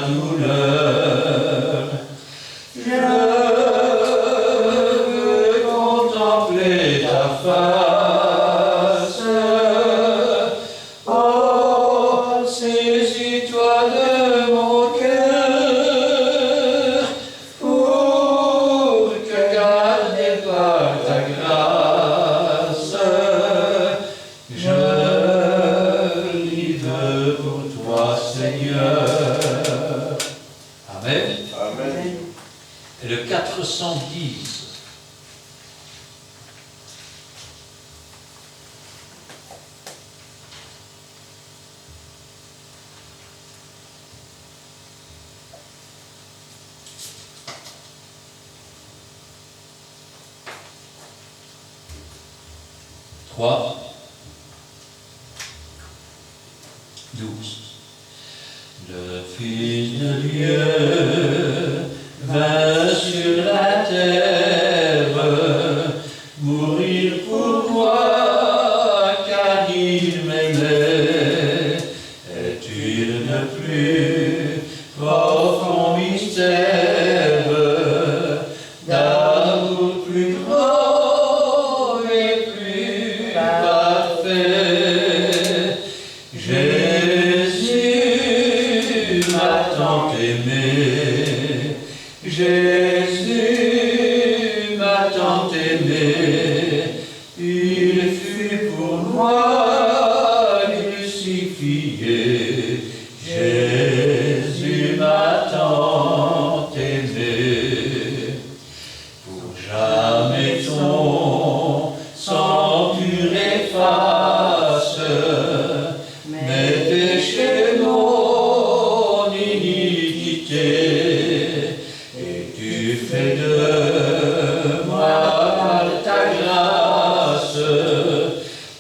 douleur. Je veux contempler ta face. Oh, saisis-toi de mon cœur pour que, gardé par ta grâce, je vive pour toi, Seigneur. Amen. Amen. Et le 410. Trois, 12. Le Fils de Dieu vint sur la terre, mourir pour moi, car il m'aimait. Est-il le plus profond mystère d'amour plus grand et plus parfait? Jésus m'a tant aimé, Jésus m'a tant aimé, il fut pour moi crucifié. Jésus m'a tant aimé, pour jamais ton sang pur efface mes péchés, mon iniquité, et tu fais de moi par ta grâce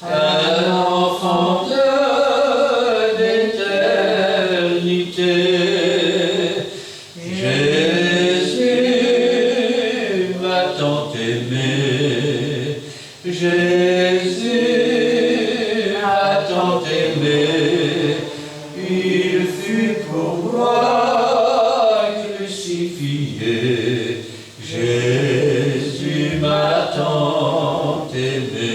un enfant d'éternité. Jésus m'a tant aimé, Jésus m'a tant aimé, il fut pour moi crucifié. Jésus m'a tant aimé.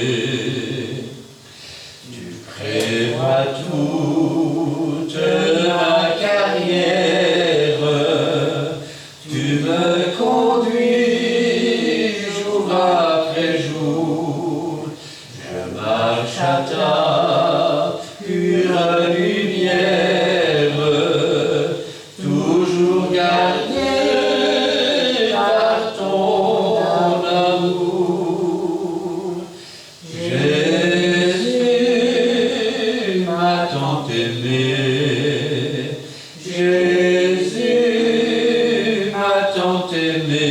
Tu prévois toute ma carrière, tu me conduis jour après jour. Je marche à ta pure lumière, toujours gardé par ton amour. Jésus m'a tant aimé, Jésus m'a tant aimé,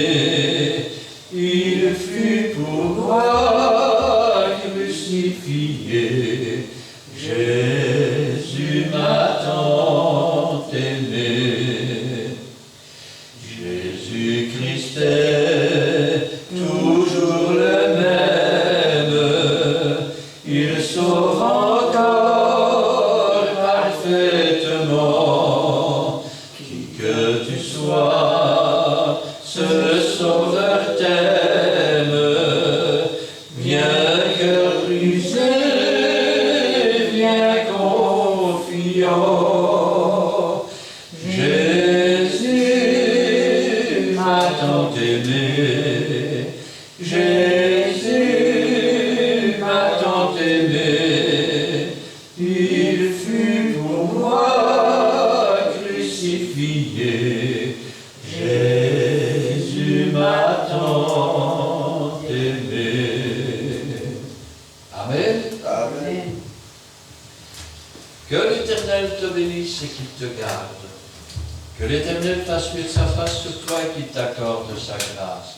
il fut pour moi crucifié. Jésus m'a tant aimé. Jésus-Christ est toujours le même, il sauve encore parfaitement. Qui que tu sois, ce Sauveur t'aime. Viens cœur brisé, viens confiant. Jésus m'a tant aimé, Jésus m'a tant aimé, il fut pour moi crucifié. Jésus m'a tant aimé. Amen. Amen. Que l'Éternel te bénisse et qu'il te garde. Que l'Éternel fasse luire sa face sur toi et qu'il t'accorde sa grâce.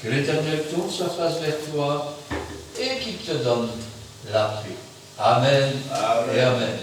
Que l'Éternel tourne sa face vers toi et qu'il te donne la paix. Amen. Amen. Et amen.